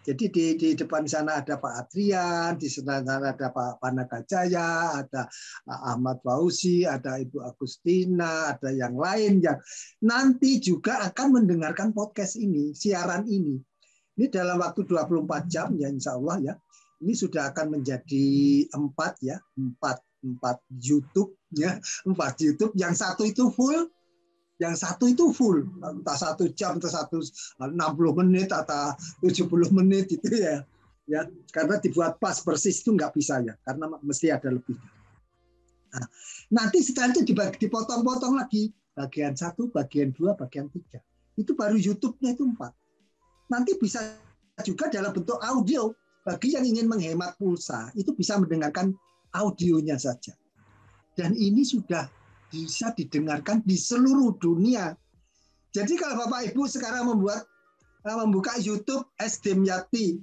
Jadi di depan sana ada Pak Adrian, di sana ada Pak Panagajaya, ada Ahmad Fauzi, ada Ibu Agustina, ada yang lain yang nanti juga akan mendengarkan podcast ini, siaran ini. Ini dalam waktu 24 jam ya insya Allah ya. Ini sudah akan menjadi 4 YouTube ya, 4 YouTube. Yang satu itu full, entah 1 jam atau 60 menit atau 70 menit itu ya. Ya, karena dibuat pas persis itu nggak bisa ya, karena mesti ada lebih. Nah, nanti setelah itu dipotong-potong lagi, bagian 1, bagian 2, bagian 3. Itu baru YouTube-nya itu 4. Nanti bisa juga dalam bentuk audio. Bagi yang ingin menghemat pulsa, itu bisa mendengarkan audionya saja. Dan ini sudah bisa didengarkan di seluruh dunia. Jadi kalau Bapak Ibu sekarang membuka YouTube Demyati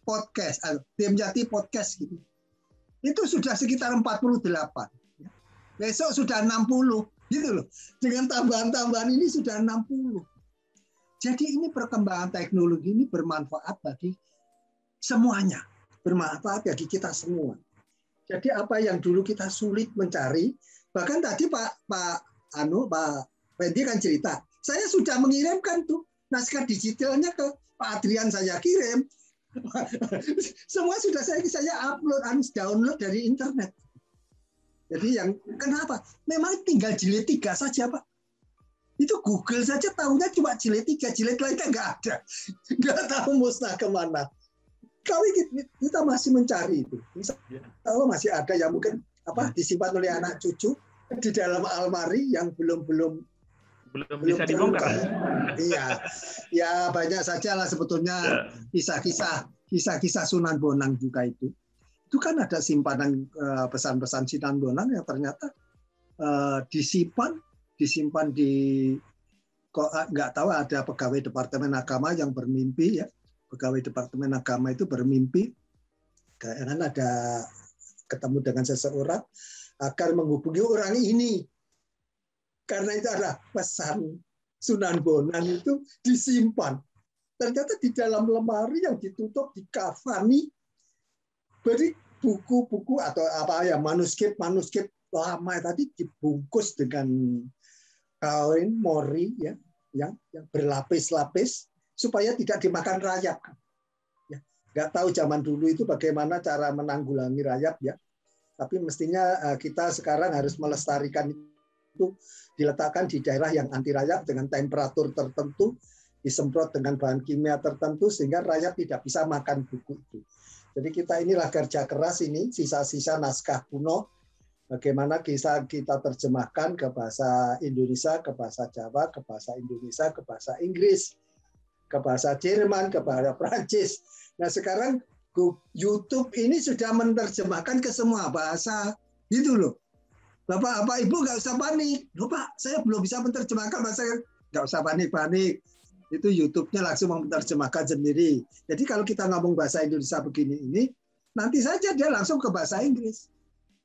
Podcast, Demyati Podcast gitu. Itu sudah sekitar 48. Besok sudah 60 gitu loh. Dengan tambahan-tambahan ini sudah 60. Jadi ini perkembangan teknologi ini bermanfaat bagi semuanya, bermanfaat bagi kita semua. Jadi apa yang dulu kita sulit mencari, bahkan tadi Pak Fendi kan cerita, saya sudah mengirimkan tuh naskah digitalnya ke Pak Adrian, saya kirim, semua sudah saya upload, download dari internet. Jadi yang kenapa? Memang tinggal jilid 3 saja Pak. Itu Google saja tahunya cuma jilid 3, jilid lainnya nggak ada. Nggak tahu musnah kemana. Kali kita masih mencari itu. Kalau masih ada yang mungkin disimpan oleh anak cucu di dalam almari yang belum bisa dibongkar. Iya. Ya banyak saja lah sebetulnya kisah-kisah Sunan Bonang juga itu. Itu kan ada simpanan pesan-pesan Sunan Bonang yang ternyata disimpan di kok nggak tahu ada pegawai Departemen Agama yang bermimpi ya, pegawai Departemen Agama itu bermimpi karena ada ketemu dengan seseorang akan menghubungi orang ini karena itu ada pesan Sunan Bonang itu disimpan ternyata di dalam lemari yang ditutup dikafani beri buku-buku atau manuskrip lama tadi dibungkus dengan kain mori ya yang berlapis-lapis supaya tidak dimakan rayap. Ya, nggak tahu zaman dulu itu bagaimana cara menanggulangi rayap ya. Tapi mestinya kita sekarang harus melestarikan itu, diletakkan di daerah yang anti rayap dengan temperatur tertentu, disemprot dengan bahan kimia tertentu sehingga rayap tidak bisa makan buku itu. Jadi kita inilah kerja keras ini, sisa-sisa naskah kuno, bagaimana bisa kita terjemahkan ke bahasa Indonesia, ke bahasa Jawa, ke bahasa Indonesia, ke bahasa Inggris, ke bahasa Jerman, ke bahasa Prancis. Nah sekarang YouTube ini sudah menerjemahkan ke semua bahasa, gitu loh. Bapak Ibu nggak usah panik. Loh Pak, saya belum bisa menerjemahkan bahasa, nggak usah panik-panik. Itu YouTube-nya langsung menerjemahkan sendiri. Jadi kalau kita ngomong bahasa Indonesia begini ini, nanti saja dia langsung ke bahasa Inggris.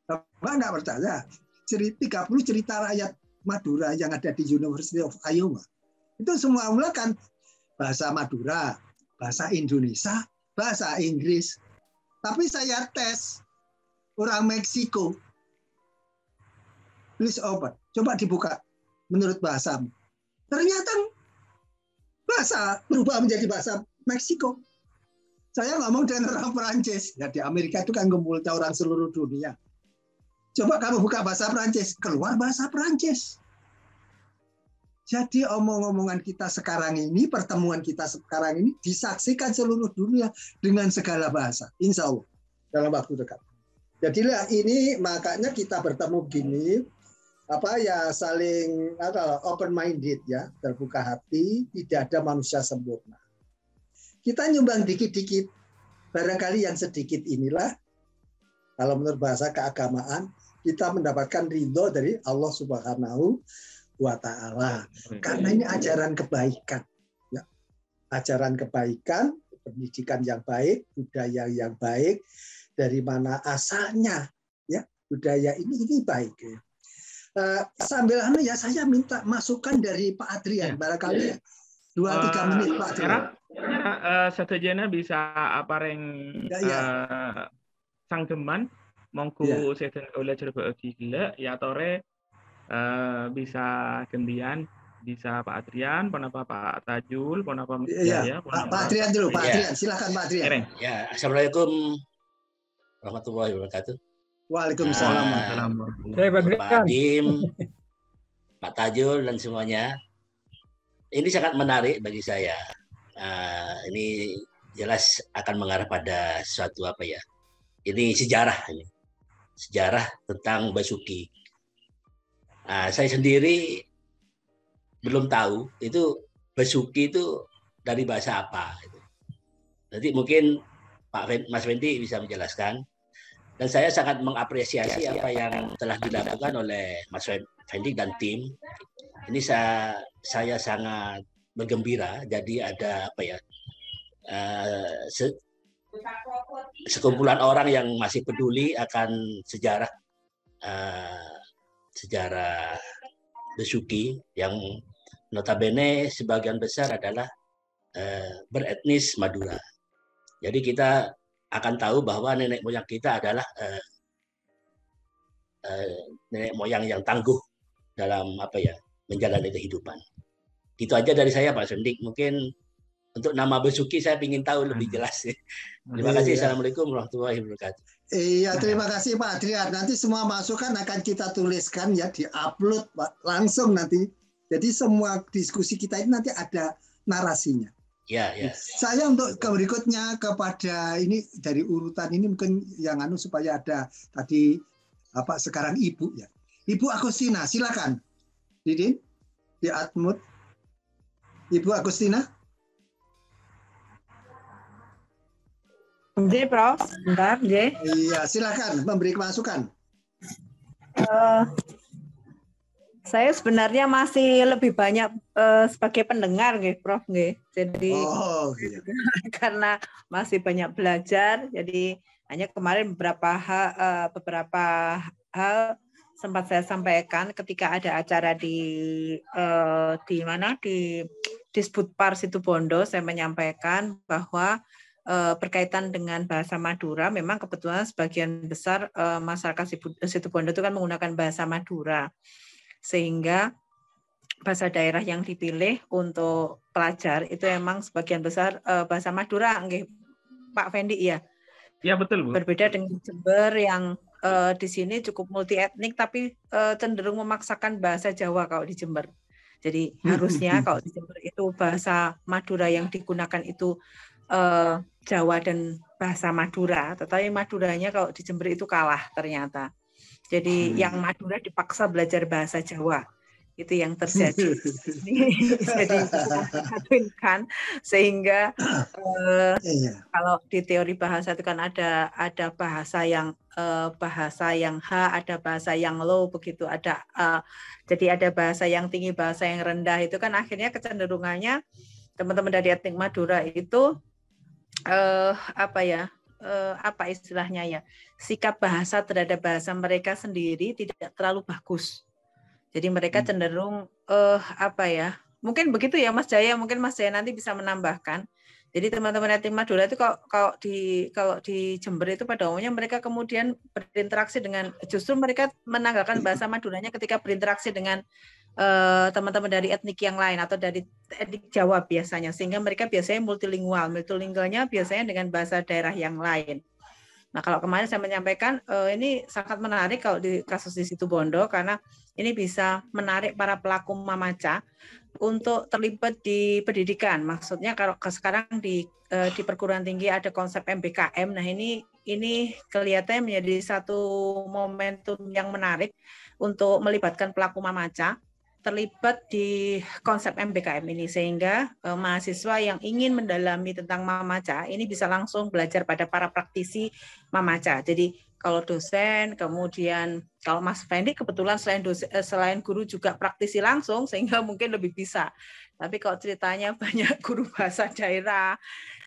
Bapak nggak percaya? 30 cerita rakyat Madura yang ada di University of Iowa, itu semua mulakan bahasa Madura, bahasa Indonesia, bahasa Inggris. Tapi saya tes orang Meksiko. Please open. Coba dibuka menurut bahasamu. Ternyata bahasa berubah menjadi bahasa Meksiko. Saya ngomong dengan orang Perancis. Ya di Amerika itu kan ngumpulnya orang seluruh dunia. Coba kamu buka bahasa Perancis, keluar bahasa Perancis. Jadi omong-omongan kita sekarang ini, pertemuan kita sekarang ini disaksikan seluruh dunia dengan segala bahasa. Insya Allah dalam waktu dekat. Jadilah ini makanya kita bertemu begini, saling open minded ya, terbuka hati, tidak ada manusia sempurna. Kita nyumbang dikit-dikit, barangkali yang sedikit inilah kalau menurut bahasa keagamaan kita mendapatkan ridho dari Allah Subhanahu wa Ta'ala. Karena ini ajaran kebaikan, ya. Ajaran kebaikan, pendidikan yang baik, budaya yang baik, dari mana asalnya, ya budaya ini baik. Ya. Sambil saya minta masukan dari Pak Adrian, barangkali 2-3 menit Pak Adrian. Setujunya bisa sanggeman monggo seden oleh cerba gila ya tore bisa gantian bisa Pak Adrian, penapa Pak Tajul, penapa Mas Jaya. Pak Adrian dulu, Pak Adrian, silakan Pak Adrian. Ya, Assalamualaikum warahmatullahi wabarakatuh. Waalaikumsalam. Pak Adim, Pak Tajul dan semuanya. Ini sangat menarik bagi saya. Ini jelas akan mengarah pada suatu ini sejarah ini. Sejarah tentang Basuki. Saya sendiri belum tahu itu Basuki itu dari bahasa apa. Nanti mungkin Mas Fendi bisa menjelaskan. Dan saya sangat mengapresiasi apa yang telah dilakukan oleh Mas Fendi dan tim. Ini saya sangat bergembira. Jadi ada sekumpulan orang yang masih peduli akan sejarah Basuki yang notabene sebagian besar adalah beretnis Madura. Jadi kita akan tahu bahwa nenek moyang kita adalah nenek moyang yang tangguh dalam menjalani kehidupan. Itu aja dari saya Pak Sendik. Mungkin untuk nama Basuki saya ingin tahu lebih jelas. Terima kasih. Assalamualaikum warahmatullahi wabarakatuh. Iya, terima kasih Pak Adrian. Nanti semua masukan akan kita tuliskan ya, di-upload langsung nanti. Jadi semua diskusi kita ini nanti ada narasinya. Ya. Saya untuk berikutnya kepada ini dari urutan ini mungkin yang supaya ada tadi sekarang Ibu ya. Ibu Agustina, silakan. Didin, di-unmute. Ibu Agustina. Oke, Prof. Bentar, J. Iya, silakan memberi masukan. Saya sebenarnya masih lebih banyak sebagai pendengar, Prof. Jadi karena masih banyak belajar, jadi hanya kemarin beberapa hal sempat saya sampaikan ketika ada acara di Disputpar Situbondo. Saya menyampaikan bahwa berkaitan dengan bahasa Madura, memang kebetulan sebagian besar masyarakat Situbondo itu kan menggunakan bahasa Madura. Sehingga bahasa daerah yang dipilih untuk pelajar itu memang sebagian besar bahasa Madura, Pak Fendi ya? Ya betul Bu. Berbeda dengan Jember yang di sini cukup multi etnik tapi cenderung memaksakan bahasa Jawa kalau di Jember. Jadi harusnya kalau di Jember itu bahasa Madura yang digunakan itu Jawa dan bahasa Madura, tetapi Maduranya kalau di Jember itu kalah ternyata. Jadi yang Madura dipaksa belajar bahasa Jawa. Itu yang terjadi. Jadi kan sehingga kalau di teori bahasa itu kan ada bahasa yang H, ada bahasa yang low begitu, ada jadi ada bahasa yang tinggi, bahasa yang rendah. Itu kan akhirnya kecenderungannya teman-teman dari etnik Madura itu apa istilahnya ya, sikap bahasa terhadap bahasa mereka sendiri tidak terlalu bagus. Jadi mereka cenderung mungkin begitu ya Mas Jaya, mungkin Mas Jaya nanti bisa menambahkan. Jadi teman-teman etnik Madura itu kalau di Jember itu pada umumnya mereka kemudian berinteraksi dengan, justru mereka menanggalkan bahasa Maduranya ketika berinteraksi dengan teman-teman dari etnik yang lain atau dari etnik Jawa biasanya, sehingga mereka biasanya multilingualnya biasanya dengan bahasa daerah yang lain. Nah, kalau kemarin saya menyampaikan ini sangat menarik kalau di kasus di Situbondo, karena ini bisa menarik para pelaku mamaca untuk terlibat di pendidikan. Maksudnya kalau sekarang di perguruan tinggi ada konsep MBKM. Nah, ini kelihatannya menjadi satu momentum yang menarik untuk melibatkan pelaku mamaca terlibat di konsep MBKM ini, sehingga mahasiswa yang ingin mendalami tentang mamaca ini bisa langsung belajar pada para praktisi mamaca. Jadi kalau dosen, kemudian kalau Mas Fendi kebetulan selain guru juga praktisi langsung, sehingga mungkin lebih bisa. Tapi kalau ceritanya banyak guru bahasa daerah,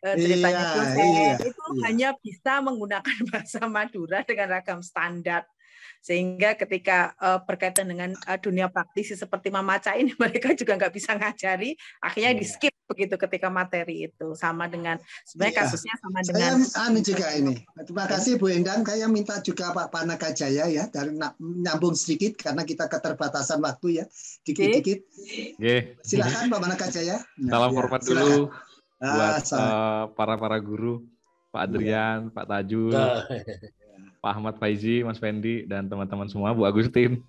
ceritanya dosen itu hanya bisa menggunakan bahasa Madura dengan ragam standar. Sehingga ketika berkaitan dengan dunia praktisi seperti mamaca ini, mereka juga nggak bisa ngajari, akhirnya di skip begitu ketika materi itu. Sama dengan sebenarnya kasusnya sama dengan. Saya juga ini. Terima kasih Bu Endang. Saya minta juga Pak Panaka Jaya ya, dari nyambung sedikit karena kita keterbatasan waktu ya, dikit-dikit. Silakan Pak Panaka Jaya. Salam hormat dulu buat para guru, Pak Adrian, Pak Tajul, Pak Ahmad Faizi, Mas Fendi, dan teman-teman semua, Bu Agustin.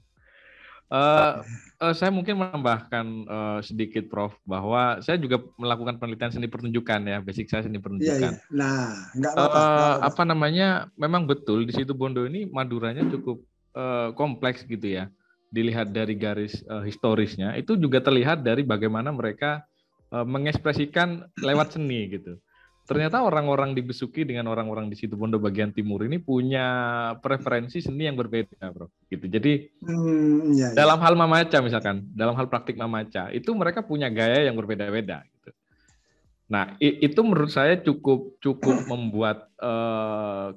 Saya mungkin menambahkan sedikit, Prof, bahwa saya juga melakukan penelitian seni pertunjukan ya, basic saya seni pertunjukan. Nah, nggak apa-apa. Memang betul di Situbondo ini Maduranya cukup kompleks gitu ya. Dilihat dari garis historisnya, itu juga terlihat dari bagaimana mereka mengekspresikan lewat seni gitu. Ternyata orang-orang di Besuki dengan orang-orang di Situbondo bagian timur ini punya preferensi seni yang berbeda, Bro. Gitu. Jadi dalam hal mamaca misalkan, dalam hal praktik mamaca itu mereka punya gaya yang berbeda-beda. Gitu. Nah, itu menurut saya cukup membuat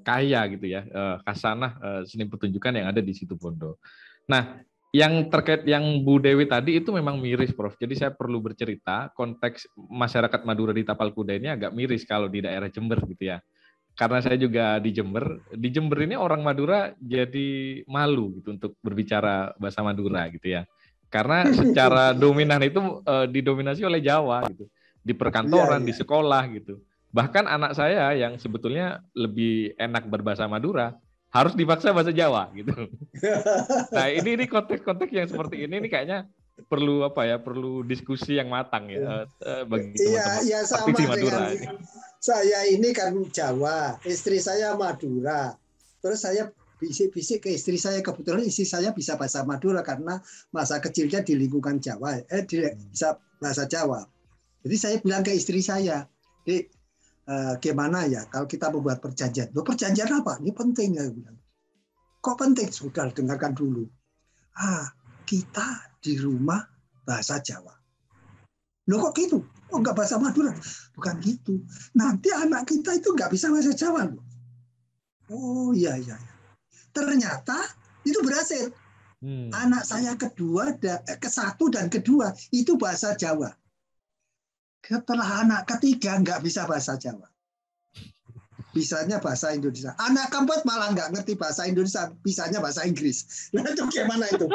kaya gitu ya, khasanah seni pertunjukan yang ada di Situbondo. Nah, yang terkait yang Bu Dewi tadi itu memang miris, Prof. Jadi saya perlu bercerita konteks masyarakat Madura di Tapal Kuda ini agak miris kalau di daerah Jember gitu ya. Karena saya juga di Jember. Di Jember ini orang Madura jadi malu gitu untuk berbicara bahasa Madura gitu ya. Karena secara dominan itu didominasi oleh Jawa gitu. Di perkantoran, di sekolah gitu. Bahkan anak saya yang sebetulnya lebih enak berbahasa Madura harus dipaksa bahasa Jawa gitu. Nah, ini konteks-konteks yang seperti ini kayaknya perlu perlu diskusi yang matang ya bagi teman-teman. Iya, sama dengan saya ini kan Jawa, istri saya Madura. Terus saya bisik-bisik ke istri saya, kebetulan istri saya bisa bahasa Madura karena masa kecilnya di lingkungan Jawa, bisa bahasa Jawa. Jadi saya bilang ke istri saya, "Dek, gimana ya kalau kita membuat perjanjian? Loh, perjanjian apa? Ini penting ya." Kok penting? Sudah, dengarkan dulu. Kita di rumah bahasa Jawa. Loh kok gitu? Oh enggak bahasa Madura? Bukan gitu. Nanti anak kita itu enggak bisa bahasa Jawa loh. Oh iya. Ternyata itu berhasil. Anak saya ke-1 dan kedua itu bahasa Jawa. Setelah anak ketiga nggak bisa bahasa Jawa, bisanya bahasa Indonesia. Anak keempat malah nggak ngerti bahasa Indonesia, bisanya bahasa Inggris. Nah itu gimana itu?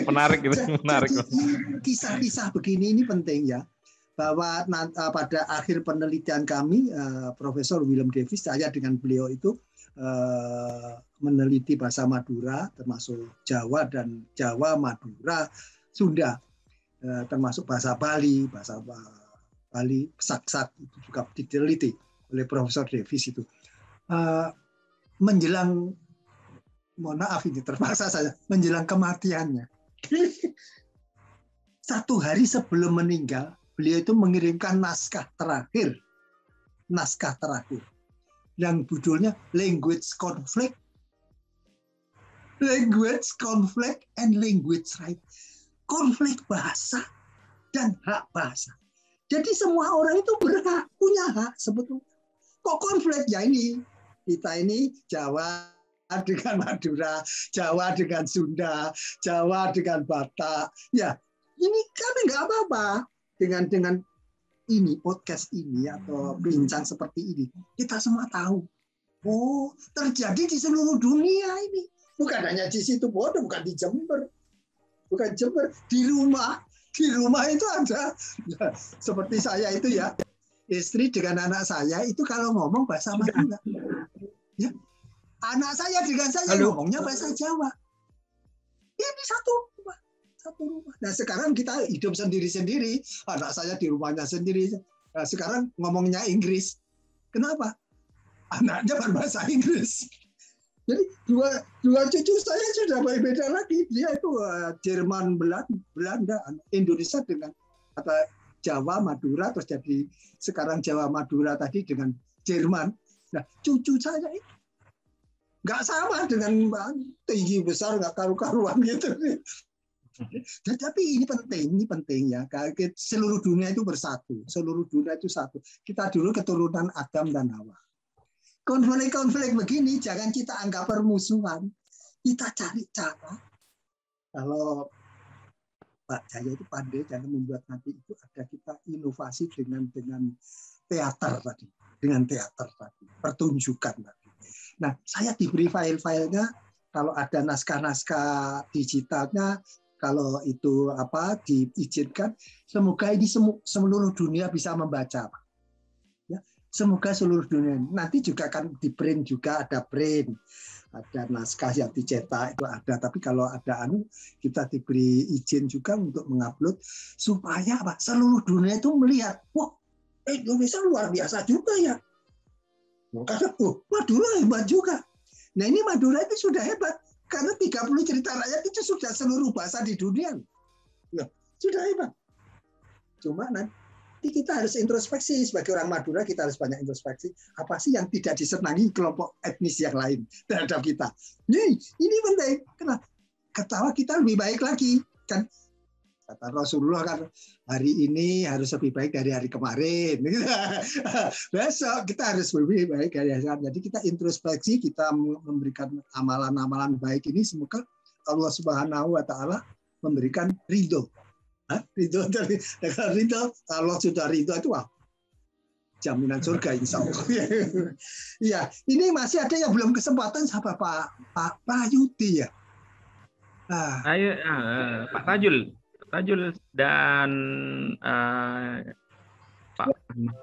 Menarik gitu, menarik. Kisah-kisah begini ini penting ya, bahwa pada akhir penelitian kami, Profesor Willem Davies, saya dengan beliau itu meneliti bahasa Madura, termasuk Jawa dan Jawa, Madura, Sunda. Termasuk bahasa Bali, bahasa Bali Saksak itu juga diteliti oleh Profesor Davis itu. Menjelang, mohon maaf ini terpaksa saya, menjelang kematiannya. 1 hari sebelum meninggal, beliau itu mengirimkan naskah terakhir yang judulnya Language Conflict and Language Right. Konflik bahasa dan hak bahasa. Jadi semua orang itu berhak, punya hak sebetulnya. Kok konflik? Ya ini, kita ini Jawa dengan Madura, Jawa dengan Sunda, Jawa dengan Batak. Ya, ini kan nggak apa-apa dengan ini podcast ini atau bincang seperti ini. Kita semua tahu. Oh, terjadi di seluruh dunia ini. Bukan hanya di Situbondo, bukan di Jember. Bukan Jember, di rumah itu ada. Nah, seperti saya itu ya, istri dengan anak saya itu kalau ngomong bahasa Madura. Ya. Anak saya dengan saya ngomongnya bahasa Jawa. Ya, di satu rumah. Nah, sekarang kita hidup sendiri-sendiri. Anak saya di rumahnya sendiri. Nah, sekarang ngomongnya Inggris. Kenapa? Anaknya berbahasa Inggris. Jadi dua cucu saya sudah berbeda lagi. Dia itu Jerman, Belanda, Indonesia dengan apa Jawa, Madura, terus jadi sekarang Jawa, Madura tadi dengan Jerman. Nah, cucu saya itu nggak sama dengan tinggi besar, nggak karu-karuan gitu. Tapi ini penting ya. Seluruh dunia itu bersatu. Seluruh dunia itu satu. Kita dulu keturunan Adam dan Hawa. Konflik-konflik begini jangan kita anggap permusuhan. Kita cari cara. Kalau Pak Jaya itu pandai dalam membuat nanti itu ada kita inovasi dengan teater tadi, pertunjukan tadi. Nah, saya diberi file-filenya. Kalau ada naskah-naskah digitalnya, kalau itu diizinkan, semoga ini seluruh dunia bisa membaca. Ya, semoga seluruh dunia. Nanti juga akan di-print juga, ada print, ada naskah yang dicetak itu ada. Tapi kalau ada kita diberi izin juga untuk mengupload supaya seluruh dunia itu melihat, wah, Indonesia luar biasa juga ya. Karena Madura hebat juga. Nah, ini Madura itu sudah hebat. Karena 30 cerita rakyat itu sudah seluruh bahasa di dunia. Ya, sudah hebat. Cuma nanti kita harus introspeksi. Sebagai orang Madura, kita harus banyak introspeksi. Apa sih yang tidak disenangi kelompok etnis yang lain terhadap kita? Ini penting. Kenapa? Ketawa kita lebih baik lagi. Kan kata Rasulullah kan, hari ini harus lebih baik dari hari kemarin. Besok kita harus lebih baik dari hari kemarin. Jadi kita introspeksi, kita memberikan amalan-amalan baik ini, semoga Allah Subhanahu wa Ta'ala memberikan ridho. Ridho dari ridho, Allah sudah ridho itu jaminan surga insya Allah. Iya, ini masih ada yang belum kesempatan sama Pak Yudi ya. Ayo, Pak Tajul dan Pak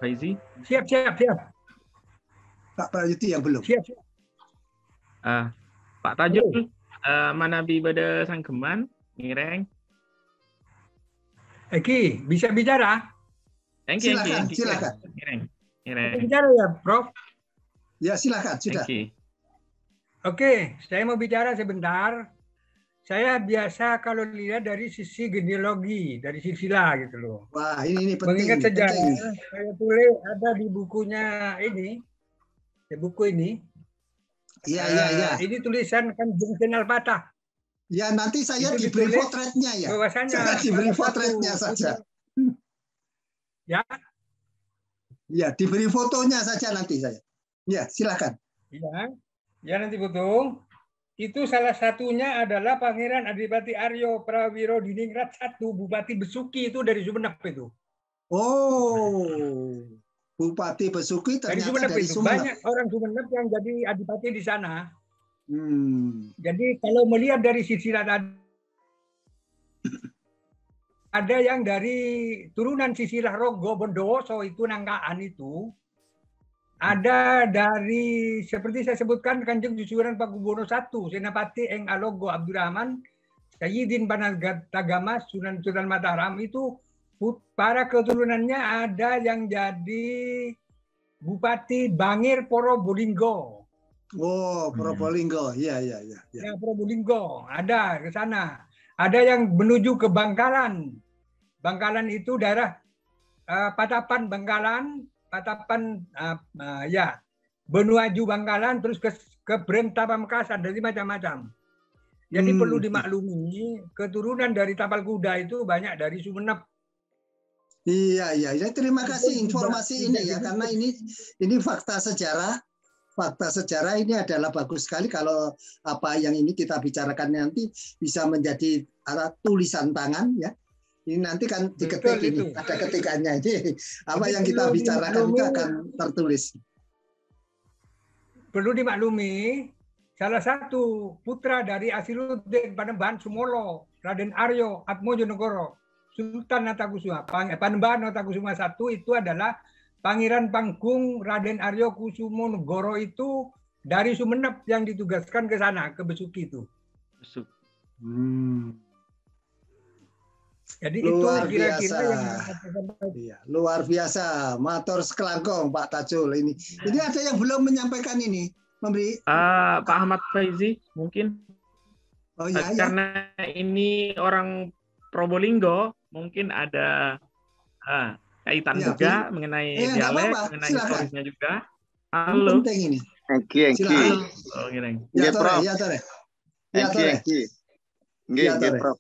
Faizi. Siap. Pak Yudi yang belum. Siap. Pak Tajul, Manabi pada Sangkeman, Ngireng. Eki, bisa bicara? Silakan. Ngireng. Bicara ya, Prof? Ya, silakan. Sudah. Oke, saya mau bicara sebentar. Saya biasa kalau lihat dari sisi genealogi, dari silsilah gitu loh. Wah, ini penting. Mengingat sejarah, saya tulis ada di bukunya ini, buku ini. Iya. Ini tulisan Kanjeng Sunan Patah. Ya, nanti saya itu diberi potretnya ya. Saya diberi potretnya saja. Ya. Ya, diberi fotonya saja nanti saya. Ya, silakan. Ya nanti betul. Itu salah satunya adalah Pangeran Adipati Aryo Prawiro Diningrat I, Bupati Besuki itu dari Sumeneb itu. Oh, Bupati Besuki ternyata dari Sumeneb. Banyak orang Sumeneb yang jadi adipati di sana. Jadi kalau melihat dari silsilah tadi, ada yang dari turunan silsilah Rogo Bondowoso itu Nangkaan itu. Ada dari, seperti saya sebutkan, Kanjeng Susuran Pakubuwono I, Senapati Eng Alogo Abdurrahman, Sayyidin Panatagama, Sunan Mataram itu para keturunannya ada yang jadi Bupati Bangir Probolinggo. Oh, Probolinggo. Iya. Ya, Probolinggo. Ada ke sana. Ada yang menuju ke Bangkalan. Bangkalan itu daerah Patapan Bangkalan, Patapan ya. Benuaju Bangkalan terus ke Brenta Pamekasan, dari macam-macam. Jadi perlu dimaklumi, keturunan dari tapal kuda itu banyak dari Sumeneb. Iya. Terima kasih informasi ini ya, karena ini fakta sejarah. Fakta sejarah ini adalah bagus sekali kalau apa yang ini kita bicarakan nanti bisa menjadi tulisan tangan ya. Ini nanti kan diketik ini, ada ketikannya ini. Apa yang kita bicarakan itu akan tertulis. Perlu dimaklumi, salah satu putra dari Asiruddin Panembahan Sumolo, Raden Aryo Atmojonegoro, Sultan Natakusuma, Panembahan Natakusuma I itu adalah Pangeran Panggung Raden Aryo Kusumonegoro itu dari Sumeneb yang ditugaskan ke sana, ke Besuki itu. Jadi luar itu kira-kira yang luar biasa. Matur sekelangkong Pak Tajul ini. Ini ada yang belum menyampaikan ini, memberi Pak Ahmad Faizi mungkin. Oh iya, karena ini orang Probolinggo, mungkin ada kaitan juga mengenai dialek, mengenai historisnya juga. Halo. Penting ini. Engki. Oh, gini. Nggih, Prof. Nggih, Prof.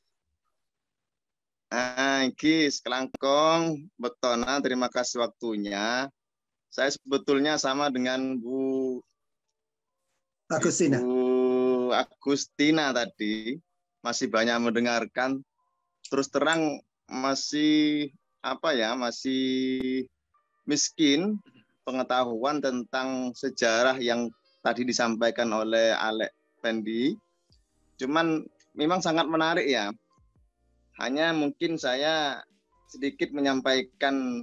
Engki sekelangkong Bektona, terima kasih waktunya. Saya sebetulnya sama dengan Bu Agustina tadi, masih banyak mendengarkan. Terus terang masih masih miskin pengetahuan tentang sejarah yang tadi disampaikan oleh Alek Fendi. Cuman memang sangat menarik ya. Hanya mungkin saya sedikit menyampaikan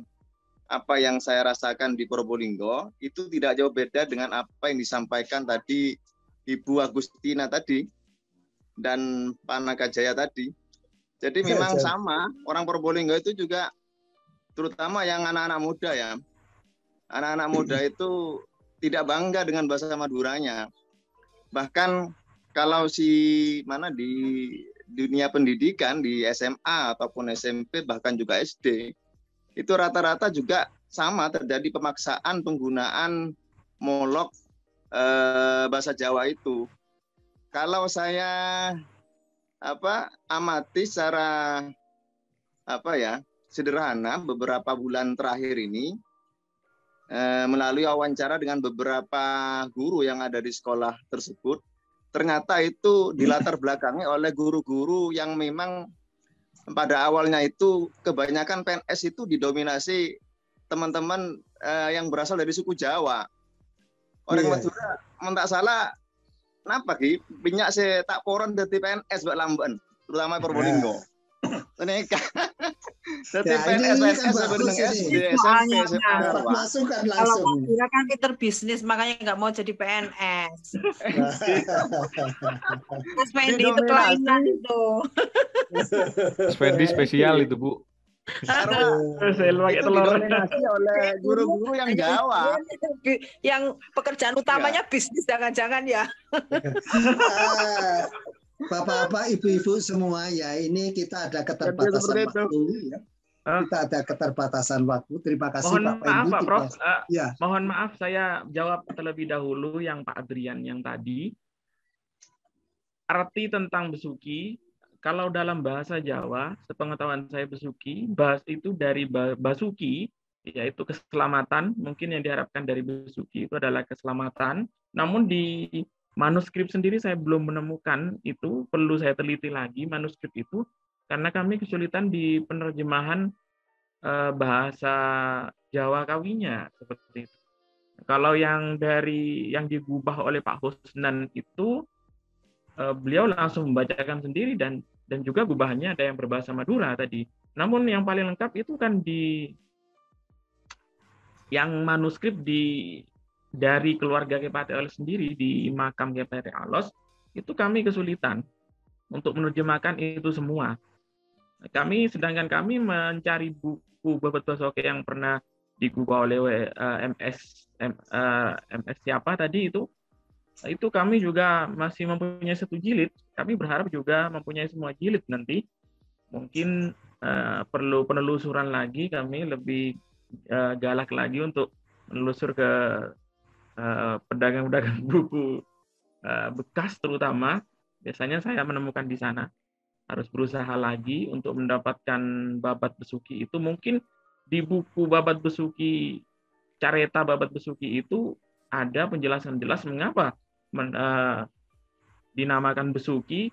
apa yang saya rasakan di Probolinggo, itu tidak jauh beda dengan apa yang disampaikan tadi Ibu Agustina tadi dan Pak Nakajaya tadi. Jadi memang sama, orang Probolinggo itu juga terutama yang anak-anak muda ya. Anak-anak muda itu tidak bangga dengan bahasa Maduranya. Bahkan kalau di dunia pendidikan, di SMA ataupun SMP, bahkan juga SD, itu rata-rata juga sama, terjadi pemaksaan penggunaan molok bahasa Jawa itu. Kalau saya amati secara sederhana beberapa bulan terakhir ini, melalui wawancara dengan beberapa guru yang ada di sekolah tersebut, ternyata itu dilatar belakangi oleh guru-guru yang memang pada awalnya itu kebanyakan PNS itu didominasi teman-teman yang berasal dari suku Jawa. Orang Madura, tak salah, kenapa ki minyak saya tak poron dari PNS buat Lamban, terutama Probolinggo. Ternyata PNS bagus ini. Masukan langsung. Kalau Madura kan pinter bisnis, makanya nggak mau jadi PNS. Mas Fendi itu kelainan itu. Mas Fendi spesial itu, Bu. Didominasi oleh guru-guru yang Jawa. Yang pekerjaan utamanya bisnis, jangan-jangan ya. Bapak-bapak, ibu-ibu semua ya, ini kita ada keterbatasan waktu ya. Kita ada keterbatasan waktu. Terima kasih Pak Fendi. Pak Prof. Ya. Mohon maaf, saya jawab terlebih dahulu yang Pak Adrian yang tadi. Arti tentang besuki, kalau dalam bahasa Jawa, sepengetahuan saya besuki, itu dari basuki, yaitu keselamatan. Mungkin yang diharapkan dari besuki itu adalah keselamatan. Namun di manuskrip sendiri saya belum menemukan itu, perlu saya teliti lagi manuskrip itu, karena kami kesulitan di penerjemahan bahasa Jawa Kawinya seperti itu. Kalau yang digubah oleh Pak Husnan itu, beliau langsung membacakan sendiri dan juga gubahannya ada yang berbahasa Madura tadi. Namun yang paling lengkap itu kan yang manuskrip dari keluarga Kepati Alos sendiri di makam Kepati Alos, itu kami kesulitan untuk menerjemahkan itu semua. Sedangkan kami mencari buku Babat Basuki yang pernah digubah oleh MS siapa tadi itu kami juga masih mempunyai 1 jilid. Kami berharap juga mempunyai semua jilid nanti. Mungkin perlu penelusuran lagi, kami lebih galak lagi untuk menelusur ke pedagang-pedagang buku bekas terutama. Biasanya saya menemukan di sana. Harus berusaha lagi untuk mendapatkan Babat Besuki itu. Mungkin di buku Babat Besuki, Careta Babat Besuki itu ada penjelasan jelas mengapa dinamakan Besuki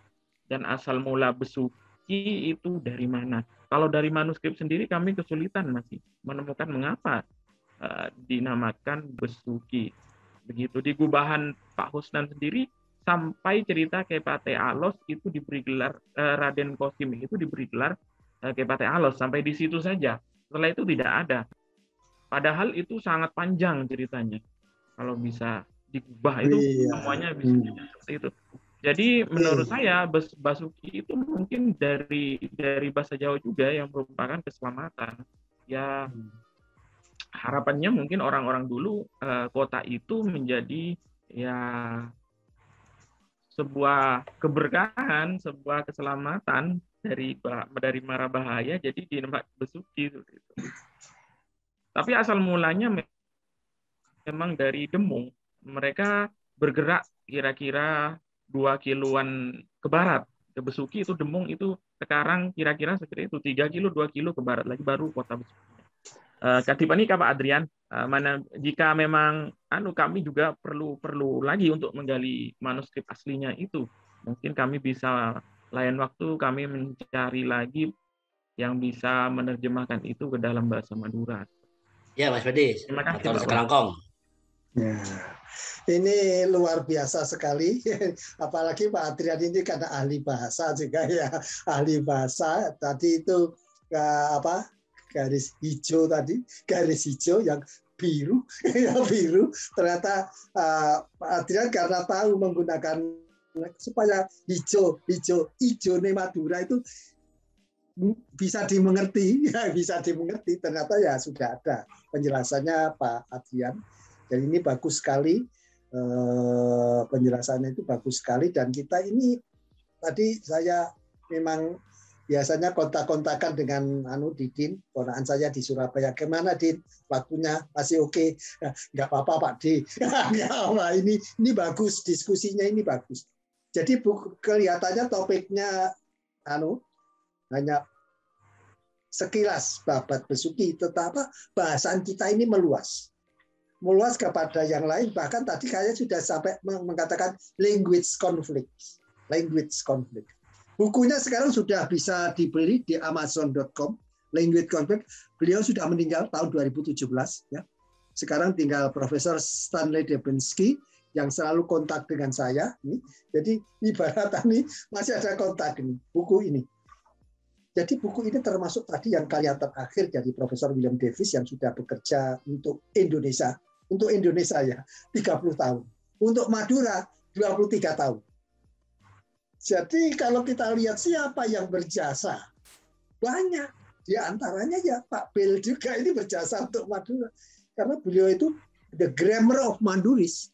dan asal mula Besuki itu dari mana. Kalau dari manuskrip sendiri kami kesulitan masih menemukan mengapa dinamakan Besuki. Begitu di gubahan Pak Husnan sendiri sampai cerita Kepate Alos itu diberi gelar Raden Kosim itu diberi gelar Kepate Alos, sampai di situ saja. Setelah itu tidak ada. Padahal itu sangat panjang ceritanya. Kalau bisa digubah itu semuanya bisa seperti itu. Jadi menurut saya Basuki itu mungkin dari bahasa Jawa juga yang merupakan keselamatan. Ya harapannya mungkin orang-orang dulu kota itu menjadi ya sebuah keberkahan, sebuah keselamatan dari mara bahaya. Jadi dinamakan Besuki itu. Tapi asal mulanya memang dari Demung. Mereka bergerak kira-kira 2 kiloan ke barat. Ke Besuki itu Demung itu sekarang kira-kira sekitar itu 3 kilo, 2 kilo ke barat lagi baru kota Besuki. Katipani Pak Adrian, mana jika memang kami juga perlu lagi untuk menggali manuskrip aslinya itu. Mungkin kami bisa lain waktu kami mencari lagi yang bisa menerjemahkan itu ke dalam bahasa Madura. Ya, Mas Bedi. Terima kasih, Pak Sekarangkong. Ya, ini luar biasa sekali. Apalagi Pak Adrian ini karena ahli bahasa juga ya, ahli bahasa. Tadi itu garis hijau tadi, garis hijau yang biru, yang biru. Ternyata Pak Adrian karena tahu menggunakan supaya hijau Madura itu bisa dimengerti, ya bisa dimengerti. Ternyata ya sudah ada penjelasannya Pak Adrian. Dan ini bagus sekali, penjelasannya itu bagus sekali. Dan kita ini tadi saya memang biasanya kontak-kontakan dengan Didin, ponakan saya di Surabaya. Gimana Din? Waktunya masih oke? Nggak apa-apa Pak D. Ini bagus, diskusinya ini bagus. Jadi kelihatannya topiknya hanya sekilas Babat Besuki, tetapi bahasan kita ini meluas kepada yang lain. Bahkan tadi saya sudah sampai mengatakan language conflict. Bukunya sekarang sudah bisa dibeli di Amazon.com. Language conflict. Beliau sudah meninggal tahun 2017. Ya. Sekarang tinggal Profesor Stanley Debensky yang selalu kontak dengan saya. Jadi ibarat ini masih ada kontak ini, buku ini. Jadi buku ini termasuk tadi yang karya terakhir dari Profesor William Davis yang sudah bekerja untuk Indonesia. Untuk Indonesia ya, 30 tahun. Untuk Madura, 23 tahun. Jadi kalau kita lihat siapa yang berjasa, banyak. Di antaranya ya Pak Bel juga ini berjasa untuk Madura. Karena beliau itu The Grammar of Maduris.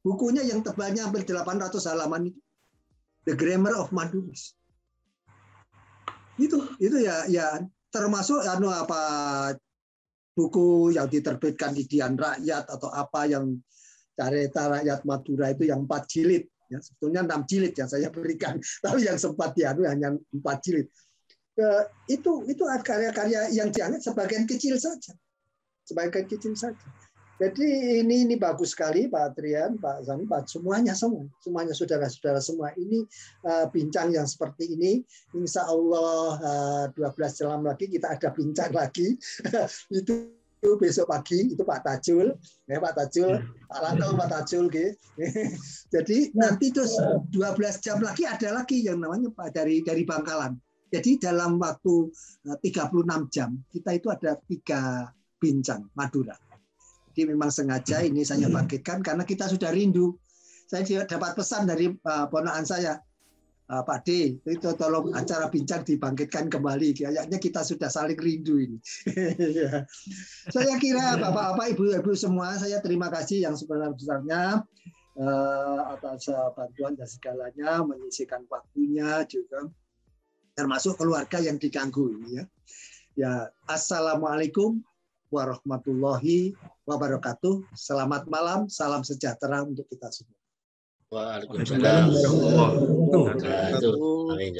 Bukunya yang tebalnya hampir 800 halaman itu. The Grammar of Maduris. Itu ya termasuk buku yang diterbitkan di Dian Rakyat atau apa yang Careta Rakyat Madura itu yang 4 jilid ya, sebetulnya 6 jilid yang saya berikan, tapi yang sempat hanya 4 jilid. Itu karya-karya yang dianggap sebagian kecil saja. Jadi ini bagus sekali Pak Adrian, Pak Zami, Pak semuanya saudara-saudara semua ini bincang yang seperti ini. Insya Allah 12 jam lagi kita ada bincang lagi. Itu besok pagi itu Pak Tajul, Pak Langkong, Pak Tajul, gitu. Jadi nanti terus 12 jam lagi ada lagi yang namanya Pak dari Bangkalan. Jadi dalam waktu 36 jam kita itu ada 3 bincang Madura. Jadi memang sengaja ini saya bangkitkan karena kita sudah rindu. Saya dapat pesan dari ponakan saya, Pak D, itu tolong acara bincang dibangkitkan kembali. Kayaknya kita sudah saling rindu ini. Saya kira Bapak-bapak, Ibu-ibu semua, saya terima kasih yang sebesar-besarnya atas bantuan dan segalanya, menyisihkan waktunya juga, termasuk keluarga yang diganggu ini ya. Ya, assalamualaikum warahmatullahi wabarakatuh. Selamat malam, salam sejahtera untuk kita semua. Waalaikumsalam warahmatullahi wabarakatuh. Amin.